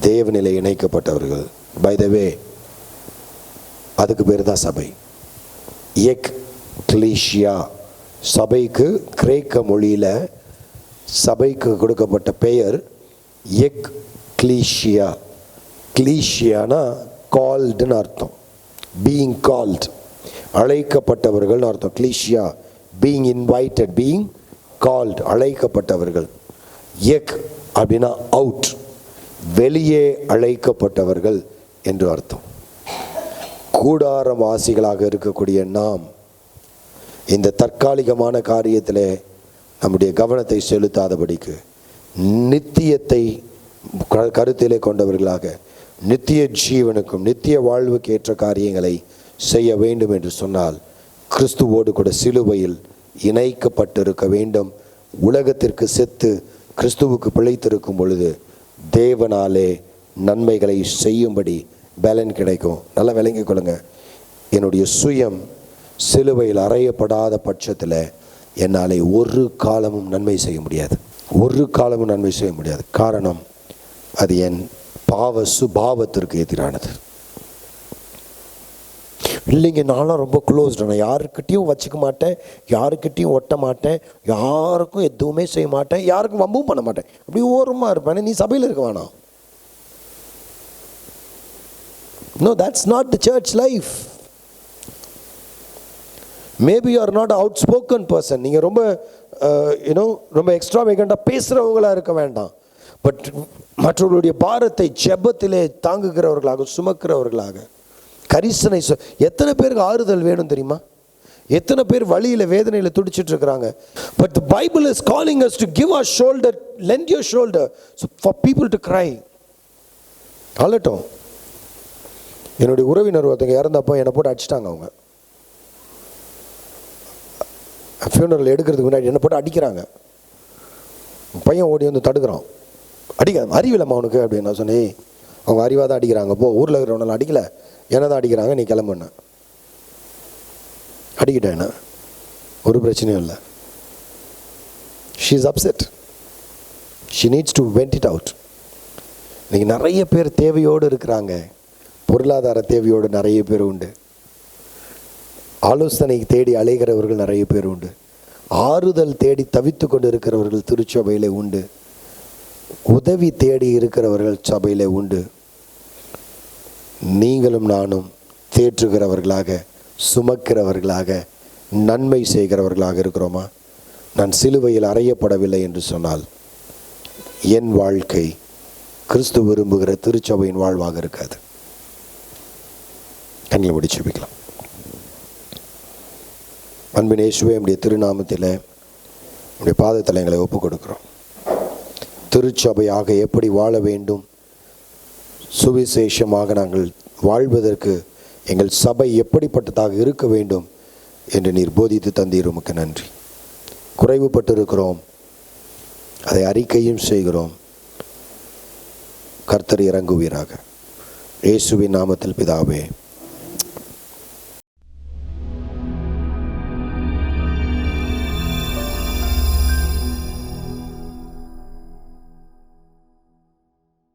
தேவனிலே இணைக்கப்பட்டவர்கள். By the way, அதுக்கு பேர் தான் சபை. எக்லீசியா, சபைக்கு கிரேக்க மொழியில சபைக்கு கொடுக்கப்பட்ட பெயர் எக்லீசியா. கிளீசியானா கால்டுன்னு அர்த்தம், பீயிங் கால்ட், அழைக்கப்பட்டவர்கள் அர்த்தம். கிளீசியா பீயிங் இன்வைட்டட், பீயிங் கால்ட், அழைக்கப்பட்டவர்கள். எக் அப்படின்னா அவுட், வெளியே அழைக்கப்பட்டவர்கள் என்று அர்த்தம். கூடாரவாசிகளாக இருக்கக்கூடிய நாம் இந்த தற்காலிகமான காரியத்திலே நம்முடைய கவனத்தை செலுத்தாதபடிக்கு நித்தியத்தை கருத்திலே கொண்டவர்களாக நித்திய ஜீவனுக்கும் நித்திய வாழ்வுக்கு ஏற்ற காரியங்களை செய்ய வேண்டும் என்று சொன்னால் கிறிஸ்துவோடு கூட சிலுவையில் இணைக்கப்பட்டிருக்க வேண்டும். உலகத்திற்கு செத்து கிறிஸ்துவுக்கு பிழைத்திருக்கும் பொழுது தேவனாலே நன்மைகளை செய்யும்படி பலன் கிடைக்கும். நல்லா விளங்கிக் கொள்ளுங்க. என்னுடைய சுயம் சிலுவையில் அறையப்படாத பட்சத்தில் என்னாலே ஒரு காலமும் நன்மை செய்ய முடியாது, ஒரு காலமும் நன்மை செய்ய முடியாது. காரணம், அது என் பாவ சுபாவத்திற்கு எதிரானது. இல்லைங்க, நானும் ரொம்ப க்ளோஸ்டு, நான் யாருக்கிட்டையும் வச்சுக்க மாட்டேன், யாருக்கிட்டையும் ஒட்ட மாட்டேன், யாருக்கும் எதுவுமே செய்ய மாட்டேன், யாருக்கும் வம்பும் பண்ண மாட்டேன், அப்படி ஓரமாக இருப்பேன். நீ சபையில் இருக்க வேணாம். No, that's not the church life. Maybe you are not an outspoken person. நீங்கள் ரொம்ப ரொம்ப எக்ஸ்ட்ராவேகண்டா பேசுறவங்களா இருக்க வேண்டாம். பட் மற்றவர்களுடைய பாரத்தை ஜெபத்திலே தாங்குகிறவர்களாக, சுமக்கிறவர்களாக, கரிசனை. எத்தனை பேருக்கு ஆறுதல் வேணும் தெரியுமா? எத்தனை பேர் வழியில வேதனையில துடிச்சிட்டு இருக்கிறாங்க. But the Bible is calling us to give our shoulder, lend your shoulder for people to cry. அலட்டும். என்னுடைய உறவினர் ஒருத்தங்க இறந்தப்போ என்னை போட்டு அடிச்சிட்டாங்க. அவங்க ஃபியூனரல் எடுக்கிறதுக்கு முன்னாடி என்னை போட்டு அடிக்கிறாங்க. பையன் ஓடி வந்து தடுக்கிறான். அடிக்க அறிவில்லம்மா அவனுக்கு அப்படின்னு நான் சொன்னேன். அவங்க அறிவாக தான் அடிக்கிறாங்க. போ, ஊரில் இருக்கிறவனால அடிக்கல, என்ன தான் அடிக்கிறாங்க, நீ கிளம்புன. அடிக்கிட்டேன்னா ஒரு பிரச்சனையும் இல்லை. She is upset, she needs to went it out. இன்னைக்கு நிறைய பேர் தேவையோடு இருக்கிறாங்க. பொருளாதார தேவையோடு நிறைய பேர் உண்டு. ஆலோசனை தேடி அலைகிறவர்கள் நிறைய பேர் உண்டு. ஆறுதல் தேடி தவித்து கொண்டு இருக்கிறவர்கள் திருச்சபையிலே உண்டு. உதவி தேடி இருக்கிறவர்கள் சபையிலே உண்டு. நீங்களும் நானும் தேற்றுகிறவர்களாக, சுமக்கிறவர்களாக, நன்மை செய்கிறவர்களாக இருக்கிறோமா? நான் சிலுவையில் அறையப்படவில்லை என்று சொன்னால் என் வாழ்க்கை கிறிஸ்து விரும்புகிற திருச்சபையின் வாழ்வாக இருக்காது. கண்களை மூடி ஜெபிக்கலாம். அன்பின் இயேசுவே, நம்முடைய திருநாமத்தில் நம்முடைய பாதத்தில் எங்களை ஒப்புக் கொடுக்கிறோம். திருச்சபையாக எப்படி வாழ வேண்டும், சுவிசேஷமாக நாங்கள் வாழ்வதற்கு எங்கள் சபை எப்படிப்பட்டதாக இருக்க வேண்டும் என்று நீர் போதித்து தந்தீர். உமக்கு நன்றி. குறைவுபட்டு இருக்கிறோம், அதை அறிக்கையும் செய்கிறோம். கர்த்தர் இறங்குவீராக. இயேசுவின் நாமத்தில் பிதாவே.